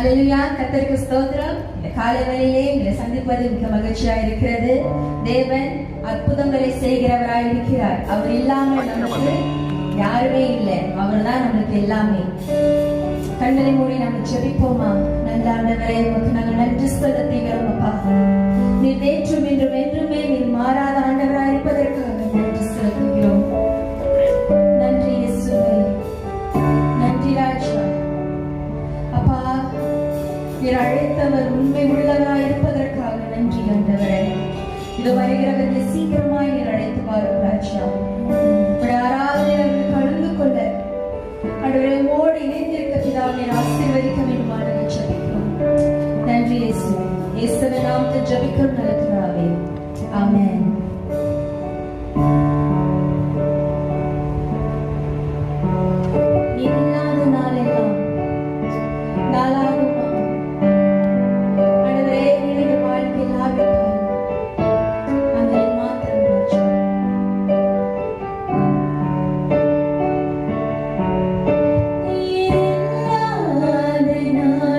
ஹல்லேலூயா. கர்த்தருக்கு ஸ்தோத்திரம். இந்த காலை வேளையிலே உங்களை சந்திப்பது மிக மகிழ்ச்சியாக இருக்கிறது. தேவன் அற்புதங்களை செய்கிறவராய் இருக்கிறார். அவர் இல்லாமல் நமக்கு யாருமே இல்லை. அவர் தான் நமக்கு எல்லாமே. கண்களை மூடி நம்ம ஜெபிப்போமா? நல்ல ஆண்டவரே, உமக்கு நாங்கள் நன்றி செலுத்துகிறோம் அப்பா. நீர் நேற்றும் இன்றும் என்றுமே நீர் மாறாத ஆண்டவராய் இருப்பதற்காக நன்றி செலுத்துகிறோம். நன்றி இயேசுவே, நன்றி ராஜா. அப்பா, நீர் அழைத்தவர் உண்மை உள்ளவராய் இருப்பதற்காக நன்றி ஆண்டவரே. இது வருகிறவர்களை சீக்கிரமாய் நீர் அழைத்து வாரும் ராஜா. ஆராதனையில் கலந்து கொள்ள ஆண்டவரே உம்மோடு இணைந்திருக்க பிதாவே ஆசீர்வதிக்க வேண்டுமாறு ஜெபிக்கிறோம். நன்றி இயேசுவே. இயேசுவின் நாமத்தில் ஜெபிக்கிறோம் நல்ல பிதாவே. ஆமென். இல்லாத நாளெல்லாம் நாளாகுமா? ஆண்டவரே, நீர் வாழ்க்கையில் ஆவிட்டால் அந்த மாத்திரம் ராஜா.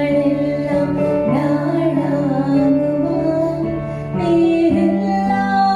நாளெல்லாம் நாளாகுமா? நீர் இல்லாத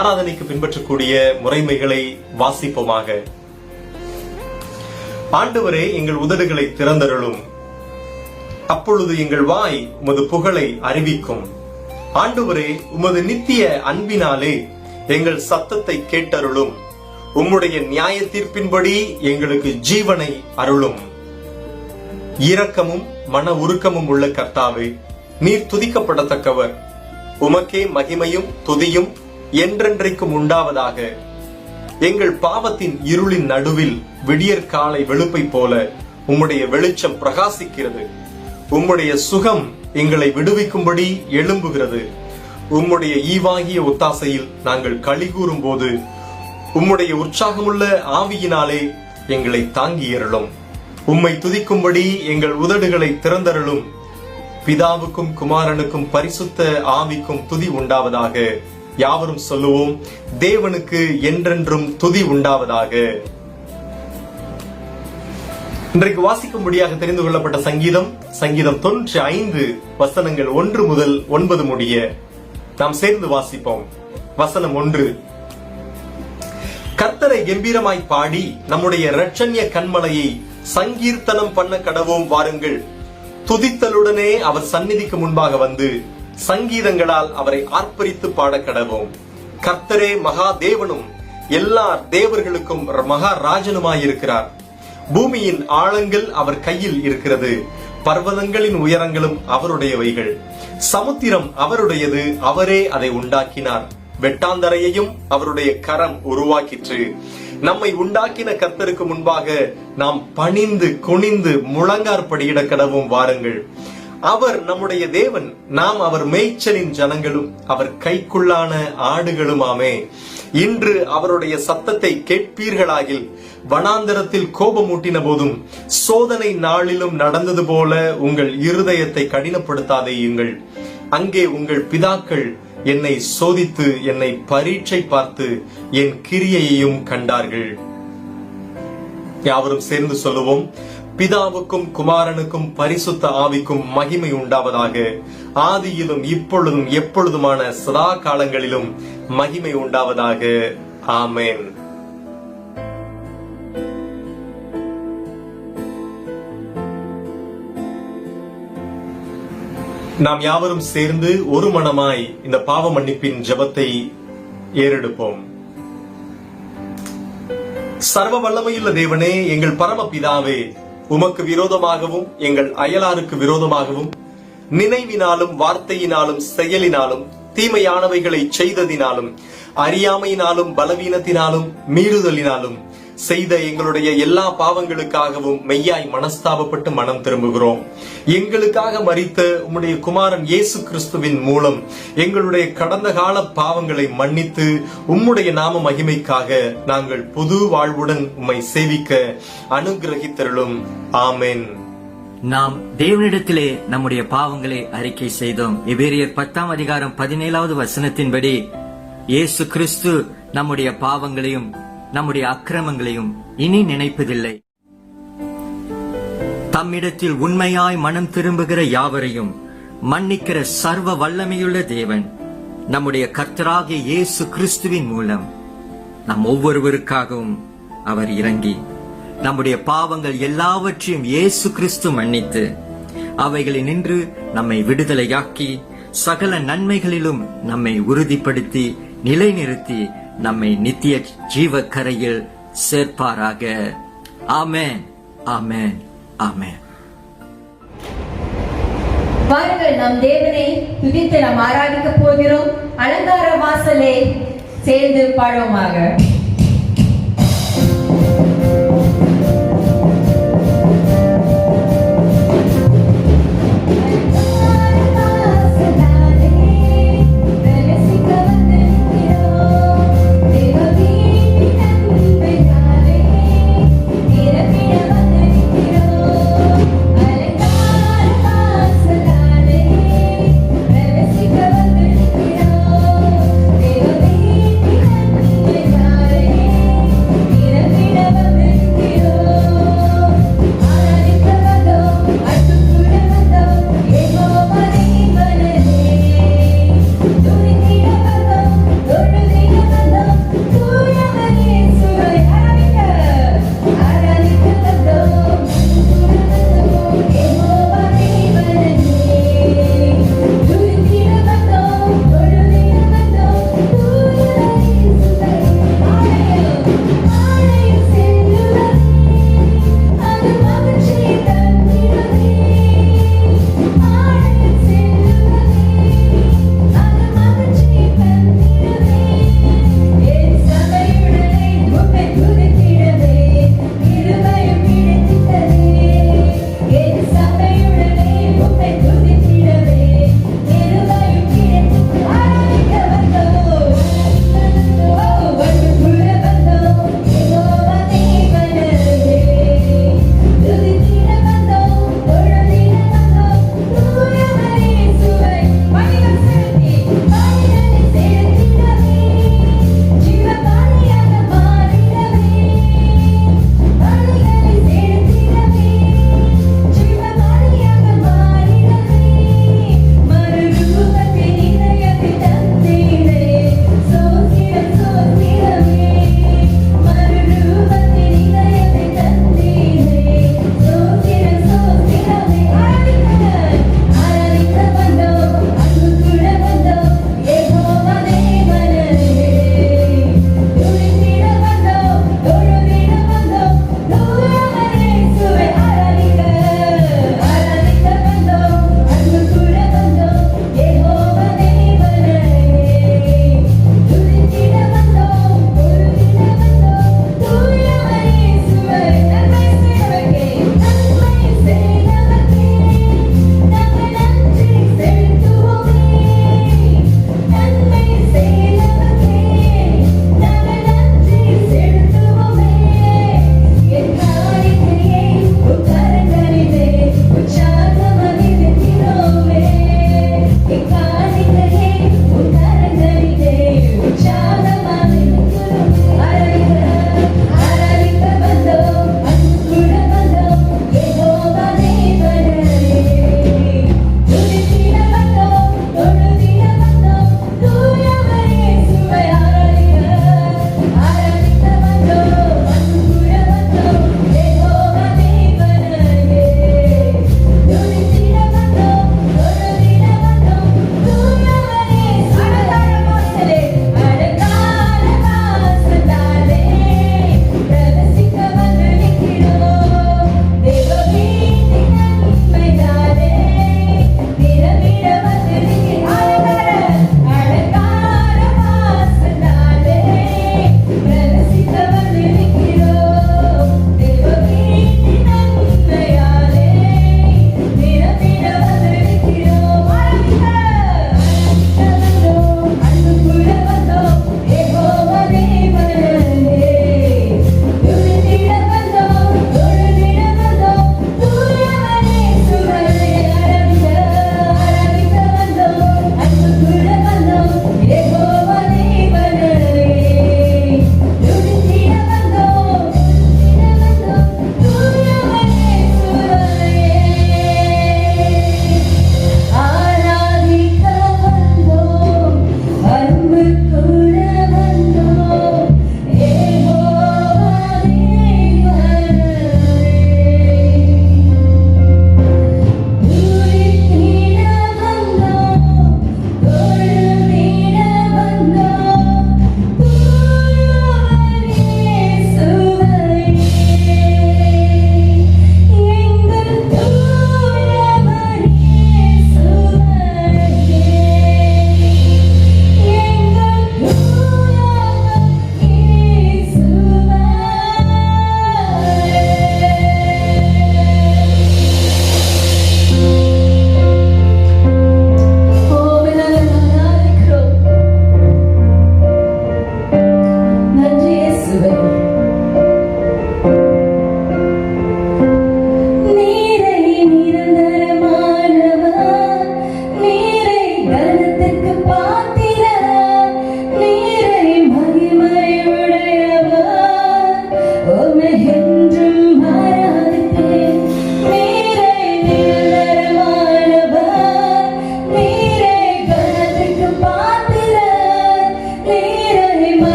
ஆராதனைக்கு பின்பற்றக்கூடிய முறைமைகளை வாசிப்போமாக. ஆண்டவரே, எங்கள் உதடுகளை திறந்தருளும், அப்பொழுது எங்கள் வாய் உமது புகழை அறிவிக்கும். ஆண்டவரே, உமது நித்திய அன்பினாலே எங்கள் சத்தத்தை கேட்டருளும். உம்முடைய நியாய தீர்ப்பின்படி எங்களுக்கு ஜீவனை அருளும். இரக்கமும் மன உருக்கமும் உள்ள கர்த்தாவே, நீர் துதிக்கப்படத்தக்கவர். உமக்கே மகிமையும் துதியும் என்றென்றைக்கும் உண்டாவதாக. எங்கள் பாவத்தின் இருளின் நடுவில் விடியற் காலை வெளுப்பை போல உம்முடைய வெளிச்சம் பிரகாசிக்கிறது. உம்முடைய சுகம் எங்களை விடுவிக்கும்படி எழும்புகிறது. உம்முடைய ஈவாகிய ஒத்தாசையில் நாங்கள் களிகூறும் போது உம்முடைய உற்சாகமுள்ள ஆவியினாலே எங்களை தாங்கியருளும். உம்மை துதிக்கும்படி எங்கள் உதடுகளை திறந்தருளும். பிதாவுக்கும் குமாரனுக்கும் பரிசுத்த ஆவிக்கும் துதி உண்டாவதாக. யாவரும் சொல்லுவோம், தேவனுக்கு என்றென்றும் துதி உண்டாவதாக. இன்றைக்கு வாசிக்கும்படியாக தெரிந்து கொள்ளப்பட்ட சங்கீதம் 95 வசனங்கள் 1 முதல் 9 முடிய நாம் சேர்ந்து வாசிப்போம். வசனம் 1. கர்த்தரை கம்பீரமாய் பாடி நம்முடைய இரட்சண்ய கன்மலையை சங்கீர்த்தனம் பண்ண கடவோம் வாருங்கள். துதித்தலுடனே அவர் சந்நிதிக்கு முன்பாக வந்து சங்கீதங்களால் அவரை ஆர்ப்பரித்து பாட கடவோம். கர்த்தரே மகா தேவனும் எல்லா தேவர்களுக்கும் மகா ராஜனுமாயிருக்கிறார். பூமியின் ஆழங்கள் அவர் கையில் இருக்கிறது. பர்வதங்களின் உயரங்களும் அவருடையவைகள். சமுத்திரம் அவருடையது, அவரே அதை உண்டாக்கினார். வெட்டாந்தரையையும் அவருடைய கரம் உருவாக்கிற்று. நம்மை உண்டாக்கின கர்த்தருக்கு முன்பாக நாம் பணிந்து குனிந்து முழங்கார்படியிட கடவும் வாருங்கள். அவர் நம்முடைய தேவன், நாம் அவர் மேய்ச்சலின் ஜனங்களும் அவர் கைக்குள்ளான ஆடுகளுமாமே. இன்று அவருடைய சத்தத்தை கேட்பீர்களாகில், வனாந்தரத்தில் கோபமூட்டின போதும் சோதனை நாளிலும் நடந்தது போல உங்கள் இருதயத்தை கடினப்படுத்தாதேயுங்கள். அங்கே உங்கள் பிதாக்கள் என்னை சோதித்து என்னை பரீட்சை பார்த்து என் கிரியையையும் கண்டார்கள். யாவரும் சேர்ந்து சொல்லுவோம், பிதாவுக்கும் குமாரனுக்கும் பரிசுத்த ஆவிக்கும் மகிமை உண்டாவதாக. ஆதியிலும் இப்பொழுதும் எப்பொழுதுமான சதா காலங்களிலும் மகிமை உண்டாவதாக. ஆமென். நாம் யாவரும் சேர்ந்து ஒரு மனமாய் இந்த பாவ மன்னிப்பின் ஜெபத்தை ஏறெடுப்போம். சர்வ வல்லமையுள்ள தேவனே, எங்கள் பரமபிதாவே, உமக்கு விரோதமாகவும் எங்கள் அயலாருக்கு விரோதமாகவும் நினைவினாலும் வார்த்தையினாலும் செயலினாலும் தீமையானவைகளை செய்ததினாலும் அறியாமையினாலும் பலவீனத்தினாலும் மீறுதலினாலும் செய்த எங்களுடைய எல்லா பாவங்களுக்காகவும் மெய்யாய் மனஸ்தாபப்பட்டு மனம் திரும்புகிறோம். எங்களுக்காக மரித்த உம்முடைய குமாரன் இயேசு கிறிஸ்துவின் மூலம் எங்களுடைய கடந்த கால பாவங்களை மன்னித்து உம்முடைய நாம மகிமைக்காக நாங்கள் புது வாழ்வுடன் உம்மை சேவிக்க அனுகிரகித்தருளும். ஆமென். நாம் தேவனிடத்திலே நம்முடைய பாவங்களை அறிக்கை செய்தோம். எபிரேயர் 10:17 வசனத்தின்படி இயேசு கிறிஸ்து நம்முடைய பாவங்களையும் நம்முடைய அக்கிரமங்களையும் இனி நினைப்பதில்லை. தம்மிடத்தில் உண்மையாய் மனம் திரும்புகிற யாவரையும் மன்னிக்கிற சர்வ வல்லமையுள்ள தேவன் நம்முடைய கர்த்தராகிய இயேசு கிறிஸ்துவின் மூலம் நம் ஒவ்வொருவருக்காகவும் அவர் இறங்கி நம்முடைய பாவங்கள் எல்லாவற்றையும் இயேசு கிறிஸ்து மன்னித்து அவைகளை நின்று நம்மை விடுதலையாக்கி சகல நன்மைகளிலும் நம்மை உறுதிப்படுத்தி நிலைநிறுத்தி நம்மை நித்திய ஜீவ கரையில் சேர்ப்பாராக. ஆமென், ஆமென், ஆமென். வாருங்கள், நம் தேவனை துதித்து நாம் ஆராதிக்க போகிறோம். அலங்கார வாசலை சேர்ந்து பாடுவோமாக. Thank you.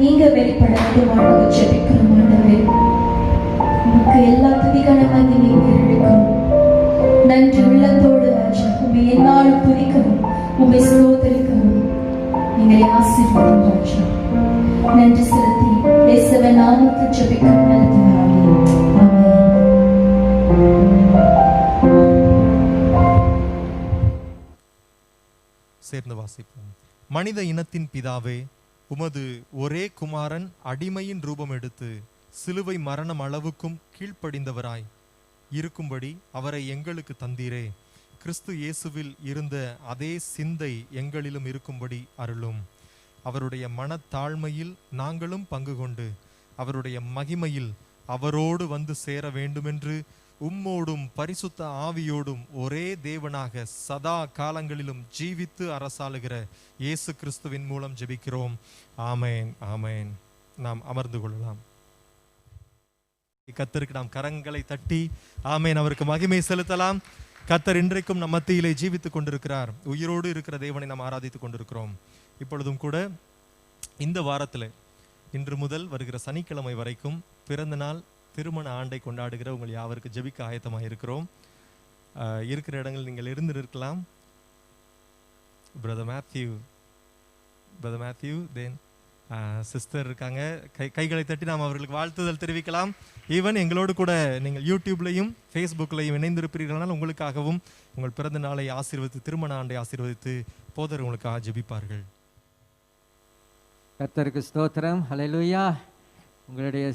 நீங்க வெளிப்பட வேண்டுமானது ஜெபிக்கிறோம் ஆண்டவரே. உமக்கு எல்லா துதிகனமாக நீங்க இருக்கும். நன்றி உள்ளத்தோடு ராஜா உம்மை என்னாலும் துதிக்கவும் உம்மை ஸ்தோத்திரிக்கவும் நீங்களை ஆசீர்வதியும் ராஜா. நன்றி செலுத்தி இயேசுவின் நாமத்தில் ஜெபிக்கிறோம் நல்ல பிதாவே. சேர்ந்து வாசிப்போம். மனித இனத்தின் பிதாவே, உமது ஒரே குமாரன் அடிமையின் ரூபம் எடுத்து சிலுவை மரணம் அளவுக்கும் கீழ்ப்படிந்தவராய் இருக்கும்படி அவரை எங்களுக்கு தந்தீரே. கிறிஸ்து இயேசுவில் இருந்த அதே சிந்தை எங்களிலும் இருக்கும்படி அருளும். அவருடைய மனத்தாழ்மையில் நாங்களும் பங்கு கொண்டு அவருடைய மகிமையில் அவரோடு வந்து சேர வேண்டுமென்று உம்மோடும் பரிசுத்த ஆவியோடும் ஒரே தேவனாக சதா காலங்களிலும் ஜீவித்து அரசாளுகிற இயேசு கிறிஸ்துவின் மூலம் ஜெபிக்கிறோம். ஆமேன், ஆமேன். நாம் அமர்ந்து கொள்ளலாம். கர்த்தருக்கு நாம் கரங்களை தட்டி ஆமேன் அவருக்கு மகிமை செலுத்தலாம். கர்த்தர் இன்றைக்கும் நம் மத்தியிலே ஜீவித்துக் கொண்டிருக்கிறார். உயிரோடு இருக்கிற தேவனை நாம் ஆராதித்துக் கொண்டிருக்கிறோம். இப்பொழுதும் கூட இந்த வாரத்தில் இன்று முதல் வருகிற சனிக்கிழமை வரைக்கும் பிறந்த நாள் திருமண ஆண்டை கொண்டாடுகிற உங்கள் யாவருக்கு ஜெபிக்க ஆயத்தமாக இருக்கிறோம். இருக்கிற இடங்கள் நீங்கள் இருந்து இருக்கலாம். பிரதர் மேத்யூ தென் சிஸ்டர் இருக்காங்க. கைகளை தட்டி நாம் அவர்களுக்கு வாழ்த்துதல் தெரிவிக்கலாம். ஈவன் எங்களோடு கூட நீங்கள் யூடியூப்லையும் ஃபேஸ்புக்லையும் இணைந்திருப்பீர்களால் உங்களுக்காகவும் உங்கள் பிறந்த நாளை ஆசீர்வதித்து திருமண ஆண்டை ஆசீர்வதித்து போதர் உங்களுக்காக ஜெபிப்பார்கள். கர்த்தருக்கு ஸ்தோத்திரம். ஹல்லேலூயா. உங்களுடைய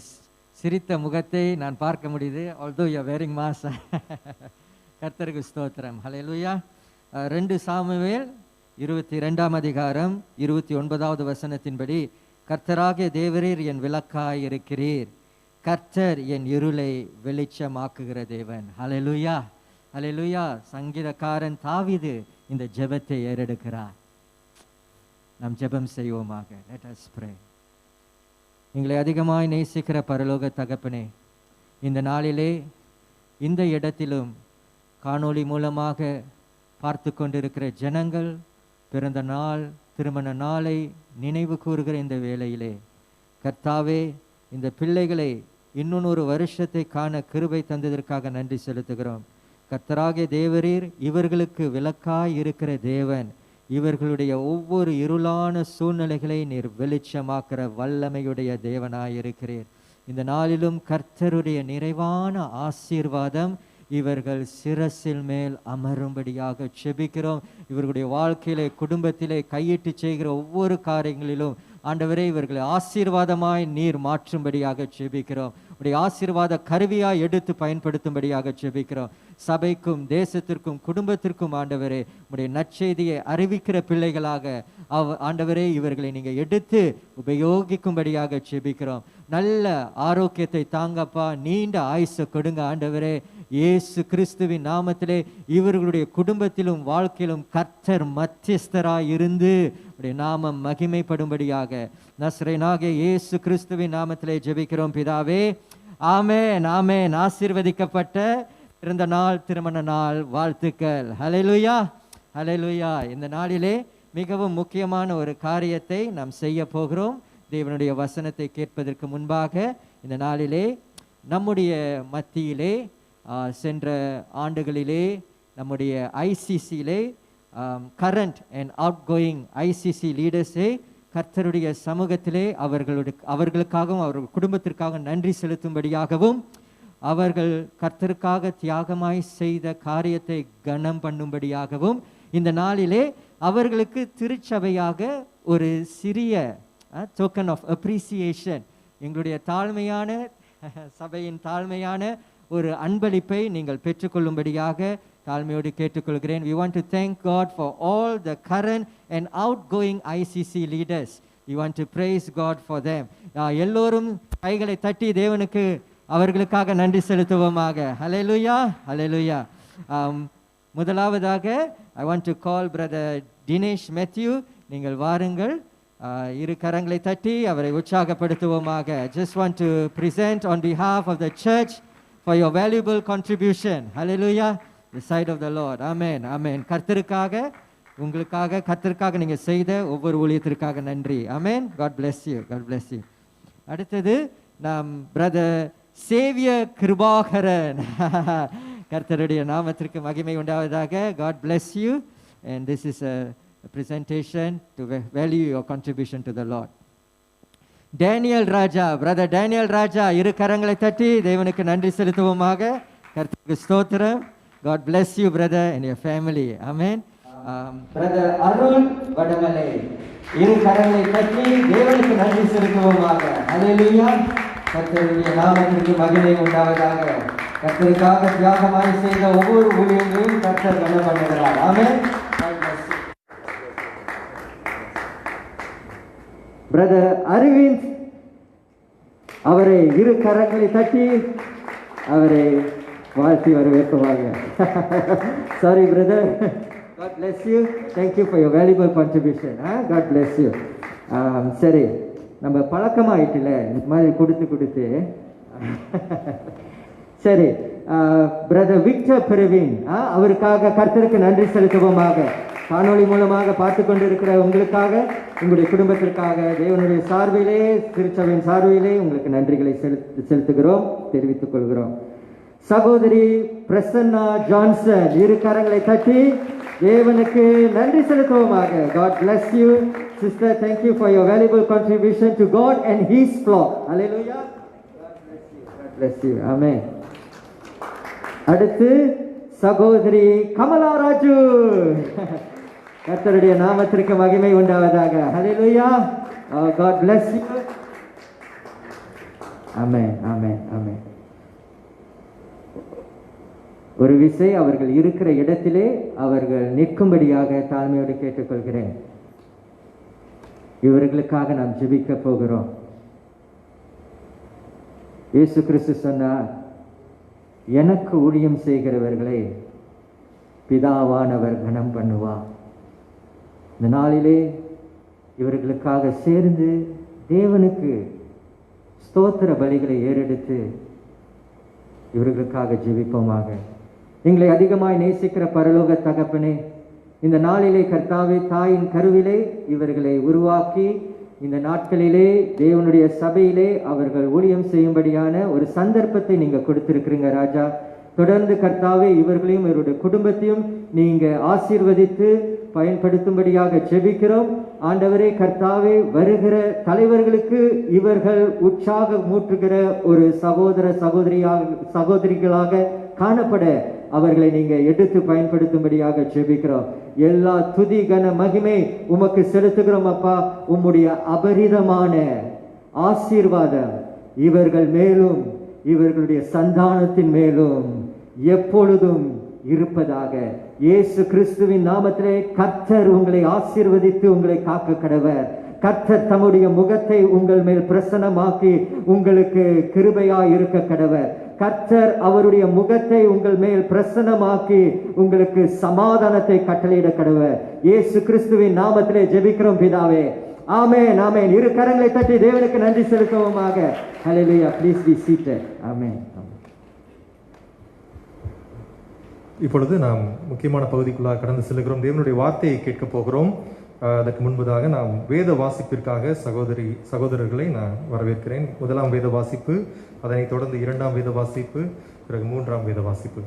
சிரித்த முகத்தை நான் பார்க்க முடியுது. Although you are wearing mask. கர்த்தருக்கு ஸ்தோத்திரம். ஹல்லேலூயா. 2 சாமுவேல் 22ஆம் அதிகாரம் 29வது வசனத்தின்படி, கர்த்தராகிய தேவரீர் என் விளக்காய் இருக்கிறீர், கர்த்தர் என் இருளை வெளிச்சமாக்குகிற தேவன். ஹல்லேலூயா, ஹல்லேலூயா. சங்கீதக்காரன் தாவீது இந்த ஜெபத்தை ஏறெடுக்கிறார். நாம் ஜெபம் செய்வோமாக. Let us pray. எங்களை அதிகமாய் நேசிக்கிற பரலோக தகப்பனே, இந்த நாளிலே இந்த இடத்திலும் காணொளி மூலமாக பார்த்து கொண்டிருக்கிற ஜனங்கள் பிறந்த நாள் திருமண நாளை நினைவு கூறுகிற இந்த வேளையிலே கர்த்தாவே, இந்த பிள்ளைகளை இன்னொரு வருஷத்தை காண கிருபை தந்ததற்காக நன்றி செலுத்துகிறோம். கர்த்தராகிய தேவரீர் இவர்களுக்கு விளக்காய் இருக்கிற தேவன். இவர்களுடைய ஒவ்வொரு இருளான சூழ்நிலைகளை நீர் வெளிச்சமாக்குற வல்லமையுடைய தேவனாயிருக்கிறீர். இந்த நாளிலும் கர்த்தருடைய நிறைவான ஆசீர்வாதம் இவர்கள் சிரசில் மேல் அமரும்படியாக செபிக்கிறோம். இவர்களுடைய வாழ்க்கையிலே குடும்பத்திலே கையிட்டு செய்கிற ஒவ்வொரு காரியங்களிலும் ஆண்டவரே இவர்களை ஆசீர்வாதமாய் நீர் மாற்றும்படியாக செபிக்கிறோம். உடைய ஆசீர்வாத கருவியாய் எடுத்து பயன்படுத்தும்படியாக செபிக்கிறோம். சபைக்கும் தேசத்திற்கும் குடும்பத்திற்கும் ஆண்டவரே உடைய நற்செய்தியை அறிவிக்கிற பிள்ளைகளாக ஆண்டவரே இவர்களை நீங்க எடுத்து உபயோகிக்கும்படியாக செபிக்கிறோம். நல்ல ஆரோக்கியத்தை தாங்கப்பா, நீண்ட ஆயுசை கொடுங்க ஆண்டவரே. இயேசு கிறிஸ்துவின் நாமத்திலே இவர்களுடைய குடும்பத்திலும் வாழ்க்கையிலும் கர்த்தர் மத்தியஸ்தராய் இருந்து உடைய நாமம் மகிமைப்படும்படியாக நசரேயனாகிய இயேசு கிறிஸ்துவின் நாமத்திலே ஜெபிக்கிறோம் பிதாவே. ஆமென், ஆமென். ஆசீர்வதிக்கப்பட்ட பிறந்த நாள் திருமண நாள் வாழ்த்துக்கள். ஹல்லேலூயா, ஹல்லேலூயா. இந்த நாளிலே மிகவும் முக்கியமான ஒரு காரியத்தை நாம் செய்ய போகிறோம். தேவனுடைய வசனத்தை கேட்பதற்கு முன்பாக இந்த நாளிலே நம்முடைய மத்தியிலே சென்ற ஆண்டுகளிலே நம்முடைய ஐசிசியிலே current and outgoing ICC லீடர்ஸே கர்த்தருடைய சமூகத்திலே அவர்களுக்காகவும் அவர்கள் குடும்பத்திற்காக நன்றி செலுத்தும்படியாகவும் அவர்கள் கர்த்தருக்காக தியாகமாய் செய்த காரியத்தை கனம் பண்ணும்படியாகவும் இந்த நாளிலே அவர்களுக்கு திருச்சபையாக ஒரு சிறிய டோக்கன் ஆஃப் அப்ரிசியேஷன், எங்களுடைய தாழ்மையான சபையின் தாழ்மையான ஒரு அன்பளிப்பை நீங்கள் பெற்றுக்கொள்ளும்படியாக தாழ்மையோடு கேட்டுக்கொள்கிறேன். We want to thank God for all the current and outgoing ICC leaders. We want to praise God for them. எல்லோரும் கைகளை தட்டி தேவனுக்கு அவர்களுக்காக நன்றி செலுத்துவோமாக. ஹல்லேலூயா, ஹல்லேலூயா. முதலாவதாக I want to call brother Dinesh Matthew. நீங்கள் வாருங்கள், இரு கரங்களை தட்டி அவரை உற்சாகப்படுத்துவோமாக. Just want to present on behalf of the church for your valuable contribution. Hallelujah. The side of the Lord. Amen. Amen. கர்த்தருக்காக உங்களுக்காக கர்த்தருக்காக நீங்கள் செய்த ஒவ்வொரு ஊழியத்திற்காக நன்றி. Amen. God bless you. God bless you. அடுத்தது நாம் பிரதர் சேவியர் கிருபாகரன். கர்த்தருடைய நாமத்திற்கு மகிமை உண்டாவதாக. God bless you. And this is a presentation to value your contribution to the Lord. Daniel Raja, brother Daniel Raja, இரு கரங்களை தட்டி தேவனுக்கு நன்றி செலுத்துவோமாக. கர்த்தருக்கு ஸ்தோத்திரம். God bless you brother and your family. Amen. Brother Arul Vadamalai, இரு கரங்களை தட்டி தேவனுக்கு நன்றி செலுத்துவோமாக. ஹல்லேலூயா. கர்த்தருடைய நாமத்திற்கு மகிமை உண்டாவதாக. கர்த்தருக்காக தியாகமாய் செய்த ஒவ்வொரு ஊழியங்களையும் கர்த்தர் கனம் பண்ணுகிறார். ஆமென். பிரதர் அரவிந்த், அவரை இரு கரங்களை தட்டி அவரை வாழ்த்தி வரவேற்பவாங்க. Sorry brother. God bless you. Thank you for your valuable contribution. God bless you. சரி, நம்ம பழக்கமாயிட்டுல இந்த மாதிரி கொடுத்து சரி, பிரதர் விக்டர் பிரவீன், அவருக்காக கர்த்தருக்கு நன்றி செலுத்துவோமாக. காணொளி மூலமாக பார்த்து கொண்டிருக்கிற உங்களுக்காக, உங்களுடைய குடும்பத்திற்காக தேவனுடைய சார்பிலே, திருச்சபையின் சார்பிலே உங்களுக்கு நன்றிகளை செலுத்துகிறோம், தெரிவித்துக் கொள்கிறோம். சகோதரி பிரசன்னா ஜான்சன், இரு கரங்களை தட்டி தேவனுக்கு நன்றி செலுத்துவோமாக. God bless you sister. Thank you for your valuable contribution to God and his flock. Hallelujah. God bless you. God bless you. Amen. அடுத்து சகோதரி கமலா ராஜு, கர்த்தருடைய நாமத்திற்கு மகிமை உண்டாவதாக. Hallelujah. God bless you. Amen. Amen. Amen. ஒரு விசை அவர்கள் இருக்கிற இடத்திலே அவர்கள் நிற்கும்படியாக தாழ்மையோடு கேட்டுக்கொள்கிறேன். இவர்களுக்காக நாம் ஜெபிக்க போகிறோம். இயேசு கிறிஸ்து சொன்னார், எனக்கு ஊழியம் செய்கிறவர்களை பிதாவானவர் கனம் பண்ணுவார். இந்த நாளிலே இவர்களுக்காக சேர்ந்து தேவனுக்கு ஸ்தோத்திர பலிகளை ஏறெடுத்து இவர்களுக்காக ஜெபிப்போமாக. எங்களை அதிகமாய் நேசிக்கிற பரலோக தகப்பனே, இந்த நாளிலே கர்த்தாவே, தாயின் கருவிலே இவர்களை உருவாக்கி இந்த நாட்களிலே தேவனுடைய சபையிலே அவர்கள் ஊழியம் செய்யும்படியான ஒரு சந்தர்ப்பத்தை நீங்க கொடுத்திருக்கிறீங்க ராஜா. தொடர்ந்து கர்த்தாவே இவர்களையும் இவருடைய குடும்பத்தையும் நீங்க ஆசீர்வதித்து பயன்படுத்தும்படியாக ஜெபிக்கிறோம். ஆண்டவரே கர்த்தாவே, வருகிற தலைவர்களுக்கு இவர்கள் உற்சாகம் மூட்டுகிற ஒரு சகோதரிகளாக காணப்பட அவர்களை நீங்க எடுத்து பயன்படுத்தும்படியாக ஜெபிக்கிறோம். எல்லா துதி கன மகிமை உமக்கு செலுத்துகிறோம் அப்பா. உம்முடைய அபரிதமான ஆசீர்வாதம் இவர்கள் மேலும் இவர்களுடைய சந்தானத்தின் மேலும் எப்பொழுதும் இருப்பதாக. இயேசு கிறிஸ்துவின் நாமத்திலே கர்த்தர் உங்களை ஆசீர்வதித்து உங்களை காக்க கடவர். கர்த்தர் தம்முடைய முகத்தை உங்கள் மேல் பிரசன்னமாக்கி உங்களுக்கு கிருபையாய் இருக்க கடவர். கர்த்தர் அவருடைய முகத்தை உங்கள் மேல் பிரசன்னமாக்கி உங்களுக்கு சமாதானத்தை கட்டளையிட கடவர். இயேசு கிறிஸ்துவின் நாமத்திலே ஜெபிக்கிறோம் பிதாவே. ஆமென். ஆமென். இரு கரங்களை தட்டி தேவனுக்கு நன்றி செலுத்துவோமாக. Hallelujah. Please be seated. Amen. இப்பொழுது நாம் முக்கியமான பகுதிக்குள்ளாக கடந்து செல்கிறோம். தேவனுடைய வார்த்தையை கேட்க போகிறோம். அதற்கு முன்பதாக நாம் வேத வாசிப்பிற்காக சகோதரர்களை நான் வரவேற்கிறேன். முதலாம் வேத வாசிப்பு, அதனைத் தொடர்ந்து இரண்டாம் வேத வாசிப்பு, பிறகு மூன்றாம் வேத வாசிப்பு.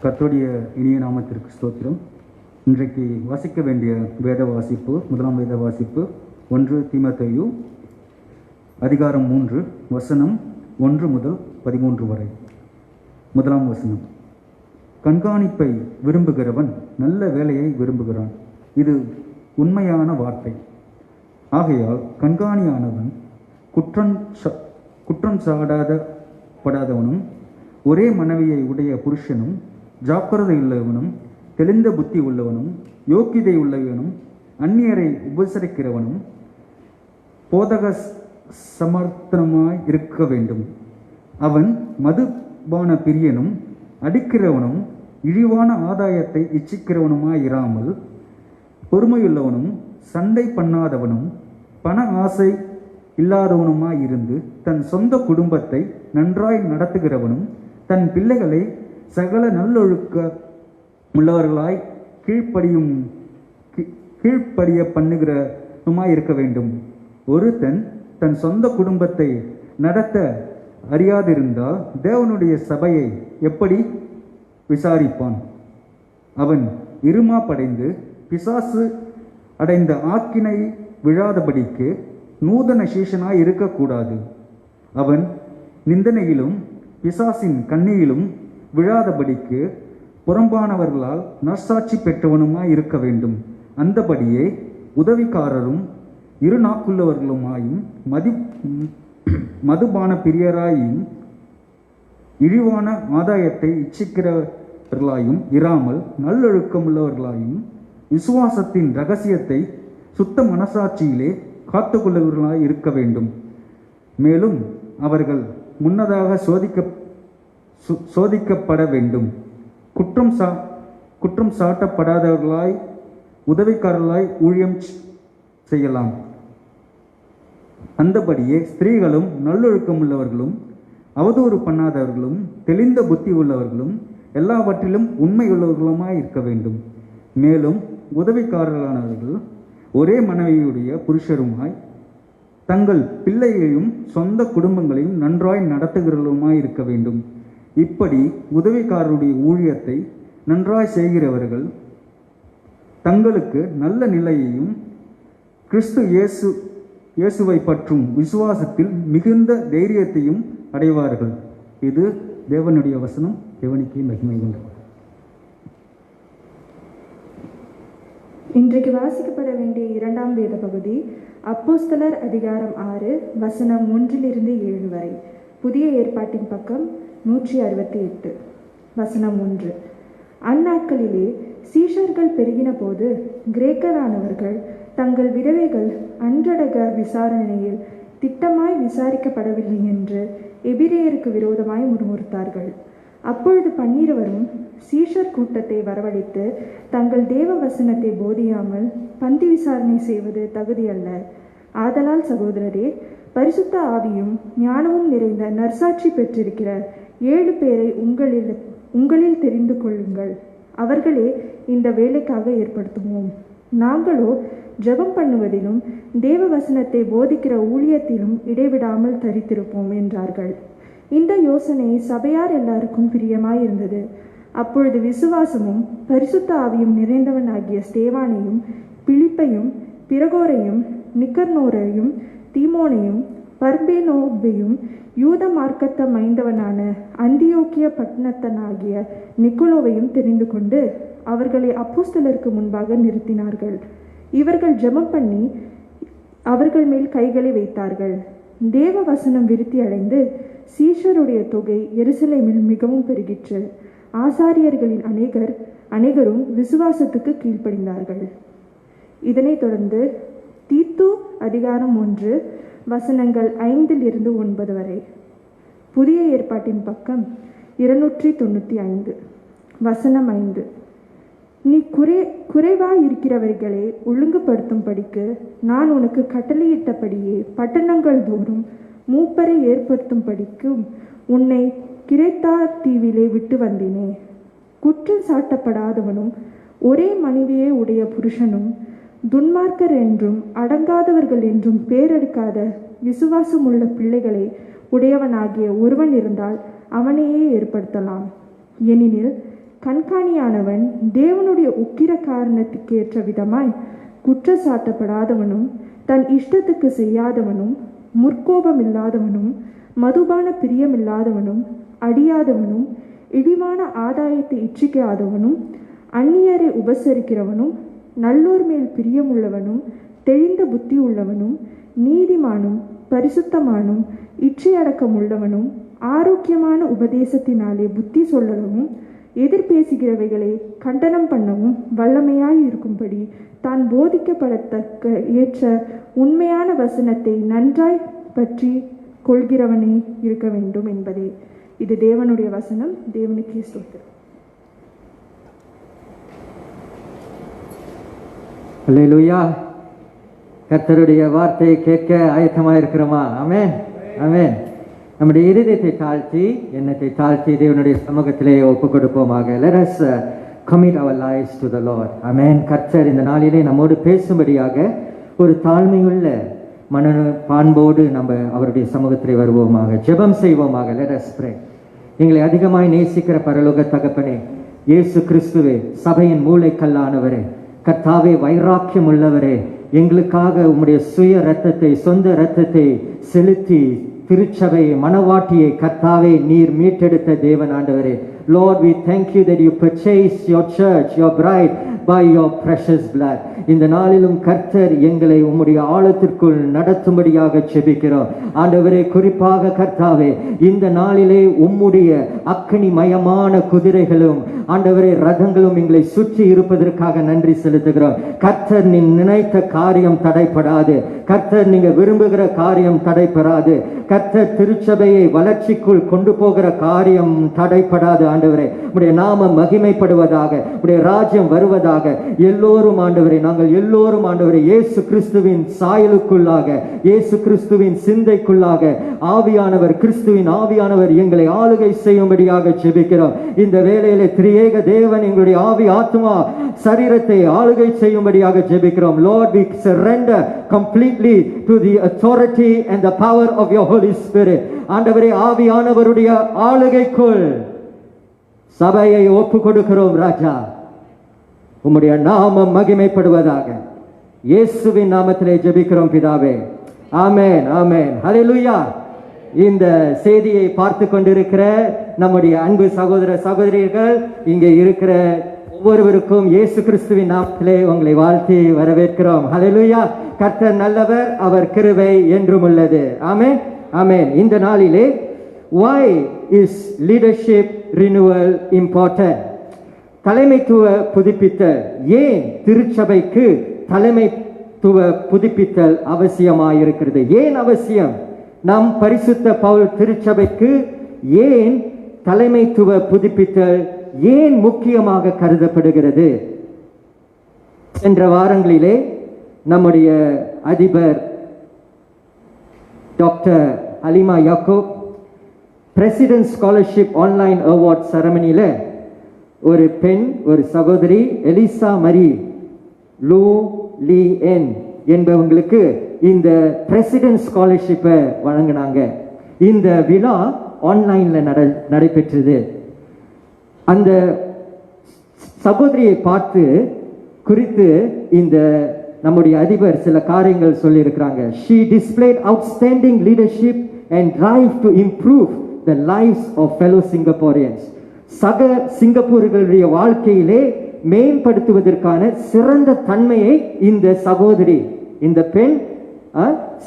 கர்த்தருடைய இனிய நாமத்திற்கு ஸ்தோத்திரம். இன்றைக்கு வாசிக்க வேண்டிய வேத வாசிப்பு, முதலாம் வேத வாசிப்பு 1 தீமோத்தேயு அதிகாரம் 3 வசனம் 1 முதல் 13 வரை. முதலாம் வசனம். கண்காணிப்பை விரும்புகிறவன் நல்ல வேலையை விரும்புகிறான், இது உண்மையான வார்த்தை. ஆகையால் கண்காணியானவன் குற்றம் சாடாதப்படாதவனும் ஒரே மனைவியை உடைய புருஷனும் ஜாக்கிரதை உள்ளவனும் தெளிந்த புத்தி உள்ளவனும் யோக்கியதை உள்ளவனும் அந்நியரை உபசரிக்கிறவனும் போதக சமர்த்தனமாய் இருக்க வேண்டும். அவன் மதுபான பிரியனும் அடிக்கிறவனும் இழிவான ஆதாயத்தை இச்சிக்கிறவனுமாயிராமல் பொறுமையுள்ளவனும் சண்டை பண்ணாதவனும் பண ஆசை இல்லாதவனுமாயிருந்து தன் சொந்த குடும்பத்தை நன்றாய் நடத்துகிறவனும் தன் பிள்ளைகளை சகல நல்லொழுக்க உள்ளவர்களாய் கீழ்ப்படிய பண்ணுகிறவனுமாய் இருக்க வேண்டும். ஒருத்தன் தன் சொந்த குடும்பத்தை நடத்த அறியாதிருந்தால் தேவனுடைய சபையை எப்படி விசாரிப்பான்? அவன் இருமாப்படைந்து பிசாசு அடைந்த ஆக்கினை விழாதபடிக்கு நூதன சீஷனாய் இருக்கக்கூடாது. அவன் நிந்தனையிலும் பிசாசின் கண்ணியிலும் விழாதபடிக்கு புறம்பானவர்களால் நற்சாட்சி பெற்றவனுமாய் இருக்க வேண்டும். அந்தபடியே உதவிக்காரரும் இருநாக்குள்ளவர்களுமாயும் மதுபான பிரியராயும் இழிவான ஆதாயத்தை இச்சிக்கிறவர்களாயும் இராமல் நல்லொழுக்கமுள்ளவர்களாயும் விசுவாசத்தின் இரகசியத்தை சுத்த மனசாட்சியிலே காத்துக்கொள்ளுவர்களாய் இருக்க வேண்டும். மேலும் அவர்கள் முன்னதாக சோதிக்கப்பட வேண்டும். குற்றம் சாட்டப்படாதவர்களாய் உதவிக்காரர்களாய் ஊழியம் செய்யலாம். அந்தபடியே ஸ்திரீகளும் நல்லொழுக்கமுள்ளவர்களும் அவதூறு பண்ணாதவர்களும் தெளிந்த புத்தி உள்ளவர்களும் எல்லாவற்றிலும் உண்மையுள்ளவர்களுமாய் இருக்க வேண்டும். மேலும் உதவிக்காரர்களானவர்கள் ஒரே மனைவியுடைய புருஷருமாய் தங்கள் பிள்ளையையும் சொந்த குடும்பங்களையும் நன்றாய் நடத்துகிறவர்களுமாய் இருக்க வேண்டும். இப்படி உதவிக்காரருடைய ஊழியத்தை நன்றாய் செய்கிறவர்கள் தங்களுக்கு நல்ல நிலையையும் கிறிஸ்து இயேசுவை பற்றும் விசுவாசத்தில் மிகுந்த தைரியத்தையும் அடைவார்கள். இது தேவனுடைய வசனம். தேவனுக்கு மகிமை உண்டு. இன்றைக்கு வாசிக்கப்பட வேண்டிய இரண்டாம் வேத பகுதி அப்போஸ்தலர் அதிகாரம் 6 வசனம் 1-7 வரை. புதிய ஏற்பாட்டின் பக்கம் 168. வசனம் 1. அந்நாட்களிலே சீஷர்கள் பெருகின போது கிரேக்கரானவர்கள் தங்கள் விதவைகள் அன்றடக விசாரணையில் திட்டமாய் விசாரிக்கப்படவில்லை என்று எபிரேயருக்கு விரோதமாய் முறுமுறுத்தார்கள். அப்பொழுது 12 சீஷர் கூட்டத்தை வரவழைத்து தங்கள் தேவ வசனத்தை போதியாமல் பந்தி விசாரணை செய்வது தகுதியல்ல. ஆதலால் சகோதரரே, பரிசுத்த ஆவியும் ஞானமும் நிறைந்த நற்சாட்சி பெற்றிருக்கிற 7 பேரை உங்களில் தெரிந்து கொள்ளுங்கள். அவர்களே இந்த வேலைக்காக ஏற்படுத்துவோம். நாங்களோ ஜெபம் பண்ணுவதிலும் தேவ வசனத்தை போதிக்கிற ஊழியத்திலும் இடைவிடாமல் தரித்திருப்போம் என்றார்கள். இந்த யோசனை சபையார் எல்லாருக்கும் பிரியமாயிருந்தது. அப்பொழுது விசுவாசமும் பரிசுத்த ஆவியும் நிறைந்தவனாகிய ஸ்தேவானையும் பிலிப்பையும் பிரகோரையும் நிக்கர்னோரையும் தீமோனையும் பர்பேனோவையும் யூத மார்க்கத்த மைந்தவனான அந்தியோக்கிய பட்டணத்தனாகிய நிக்கோலோவையும் தெரிந்து கொண்டு அவர்களை அப்போஸ்தலருக்கு முன்பாக நிறுத்தினார்கள். இவர்கள் ஜெபம் பண்ணி அவர்கள் மேல் கைகளை வைத்தார்கள். தேவ வசனம் விருத்தி அடைந்து சீஷருடைய தொகை எருசலேமில் மிகவும் பெருகிற்று. ஆசாரியர்களின் அநேகரும் விசுவாசத்துக்கு கீழ்ப்படிந்தார்கள். இதனைத் தொடர்ந்து தீத்து அதிகாரம் 1 வசனங்கள் 5-9 வரை. புதிய ஏற்பாட்டின் பக்கம் 295. வசனம் 5. நீ குறைவாயிருக்கிறவர்களை ஒழுங்குபடுத்தும்படிக்கு நான் உனக்கு கட்டளையிட்டபடியே பட்டணங்கள் தோறும் மூப்பரை ஏற்படுத்தும்படிக்கும் உன்னை கிரேத்தா தீவிலே விட்டு வந்தேனே. குற்றம் சாட்டப்படாதவனும் ஒரே மனைவியே உடைய புருஷனும் துன்மார்க்கர் என்றும் அடங்காதவர்கள் என்றும் பேரெடுக்காத விசுவாசமுள்ள பிள்ளைகளை உடையவனாகிய ஒருவன் இருந்தால் அவனையே ஏற்படுத்தலாம். எனினும் கண்காணியானவன் தேவனுடைய உக்கிர காரணத்துக்கேற்ற விதமாய் குற்றச்சாட்டப்படாதவனும் தன் இஷ்டத்துக்கு செய்யாதவனும் முற்கோபம் இல்லாதவனும் மதுபான பிரியமில்லாதவனும் அடியாதவனும் இழிவான ஆதாயத்தை இச்சிக்காதவனும் அந்நியரை உபசரிக்கிறவனும் நல்லோர் மேல் பிரியமுள்ளவனும் தெளிந்த புத்தி உள்ளவனும் நீதிமானும் பரிசுத்தமானும் இச்சையடக்கமுள்ளவனும் ஆரோக்கியமான உபதேசத்தினாலே புத்தி சொல்லவும் எதிர்பேசுகிறவைகளை கண்டனம் பண்ணவும் வல்லமையாய் இருக்கும்படி தான் போதிக்கப்படத்தக்க ஏற்ற உண்மையான வசனத்தை நன்றாய் பற்றி கொள்கிறவனே இருக்க வேண்டும் என்பதே. இது தேவனுடைய வசனம். தேவனுக்கே ஸ்தோத்திரம். அல்லேலூயா. கர்த்தருடைய வார்த்தையை கேட்க ஆயத்தமாக இருக்கிறோமா? ஆமென், ஆமென். நம்முடைய இருதயத்தை தாழ்த்தி, எண்ணத்தை தாழ்த்தி தேவனுடைய சமூகத்திலே ஒப்பு கொடுப்போமாக. Let us commit our lives to the Lord. ஆமென். கர்த்தர் இந்த நாளிலே நம்மோடு பேசும்படியாக ஒரு தாழ்மையுள்ள பான்போடு நம்ம அவருடைய சமூகத்திலே வருவோமாக. ஜெபம் செய்வோமாக. Let us pray. எங்களை அதிகமாய் நேசிக்கிற பரலோக தகப்பனே, இயேசு கிறிஸ்துவே, சபையின் மூளைக்கல்லானவரே, கர்த்தாவே, வைராக்கியம் உள்ளவரே, எங்களுக்காக உம்முடைய சுய இரத்தத்தை, சொந்த இரத்தத்தை செலுத்தி திருச்சபை மனவாட்டியை கர்த்தாவே நீர் மீட்டெடுத்த தேவன் ஆண்டவரே. Lord, we thank you that you purchased your church, your bride, by your precious blood. இந்த நாளிலும் கர்த்தர் எங்களை உம்முடைய ஆழத்திற்குள் நடத்தும்படியாக ஜெபிக்கிறோம் ஆண்டவரே. குறிப்பாக கர்த்தாவே, இந்த நாளிலே உம்முடைய அக்கினிமயமான குதிரைகளும் ஆண்டவரே ரதங்களும் எங்களை சுற்றி இருப்பதற்காக நன்றி செலுத்துகிறோம். கர்த்தர் நீ நினைத்த காரியம் தடைப்படாது. கர்த்தர் நீங்க விரும்புகிற காரியம் தடைப்படாது. கர்த்தர் திருச்சபையை வளர்ச்சிக்குள் கொண்டு போகிற காரியம் தடைப்படாது ஆண்டவரே. உடைய நாமம் மகிமைப்படுவதாக, உடைய ராஜ்யம் வருவதாக. எல்லோரும் ஆண்டவரே, நாங்கள் எல்லோரும் ஆண்டவரே இயேசு கிறிஸ்துவின் சாயலுக்குள்ளாக, இயேசு கிறிஸ்துவின் சிந்தைக்குள்ளாக ஆவியானவர், கிறிஸ்துவின் ஆவியானவர் எங்களை ஆளுகை செய்யும்படியாக ஜெபிக்கிறோம். இந்த வேளையிலே திரியேக தேவன் எங்களுடைய ஆவி, ஆத்மா, சரீரத்தை ஆளுகை செய்யும்படியாக ஜெபிக்கிறோம். Lord, we surrender completely to the authority and the power of your Holy Spirit. ஆண்டவரே, ஆவியானவருடைய ஆளுகைக்குள் சபையை ஒப்பு கொடுக்கிறோம் ராஜா. உம்முடைய நாமம் மகிமைப்படுவதாக. இயேசுவின் நாமத்திலே ஜெபிக்கிறோம் பிதாவே. ஆமென், ஆமென், ஹல்லேலூயா. இந்த செய்தியை பார்த்து கொண்டிருக்கிற நம்முடைய அன்பு சகோதர சகோதரிகள், இங்கே இருக்கிற ஒவ்வொருவருக்கும் இயேசு கிறிஸ்துவின் நாமத்திலே உங்களை வாழ்த்தி வரவேற்கிறோம். ஹல்லேலூயா. கர்த்தர் நல்லவர், அவர் கிருபை என்றும் உள்ளது. ஆமென், ஆமென். இந்த நாளிலே why is leadership renewal important? தலைமைத்துவ புதுப்பித்தல். ஏன் திருச்சபைக்கு தலைமைத்துவ புதுப்பித்தல் அவசியமாயிருக்கிறது? ஏன் அவசியம்? நம் பரிசுத்த பவுல் திருச்சபைக்கு ஏன் தலைமைத்துவ புதுப்பித்தல் ஏன் முக்கியமாக கருதப்படுகிறது? சென்ற வாரங்களிலே நம்முடைய அதிபர் டாக்டர் அலிமா யாக்கூப் பிரசிடென்ட் ஸ்காலர்ஷிப் ஆன்லைன் அவார்ட் செரமனியில ஒரு பெண், ஒரு சகோதரி எலிசா மரி லூ லீ என் என்பவங்களுக்கு இந்த பிரசிடென்ட் ஸ்காலர்ஷிப்பை வழங்கினாங்க. இந்த விழா ஆன்லைன்ல நடைபெற்றது. அந்த சகோதரியை பார்த்து குறித்து இந்த நம்முடைய அதிபர் சில காரியங்கள் சொல்லி இருக்கிறாங்க. She displayed outstanding leadership and drive to improve the lives of fellow Singaporeans. சக சிங்கப்பூர்களுடைய வாழ்க்கையிலே மேம்படுத்துவதற்கான சிறந்த தன்மையை இந்த சகோதரி, இந்த பெண்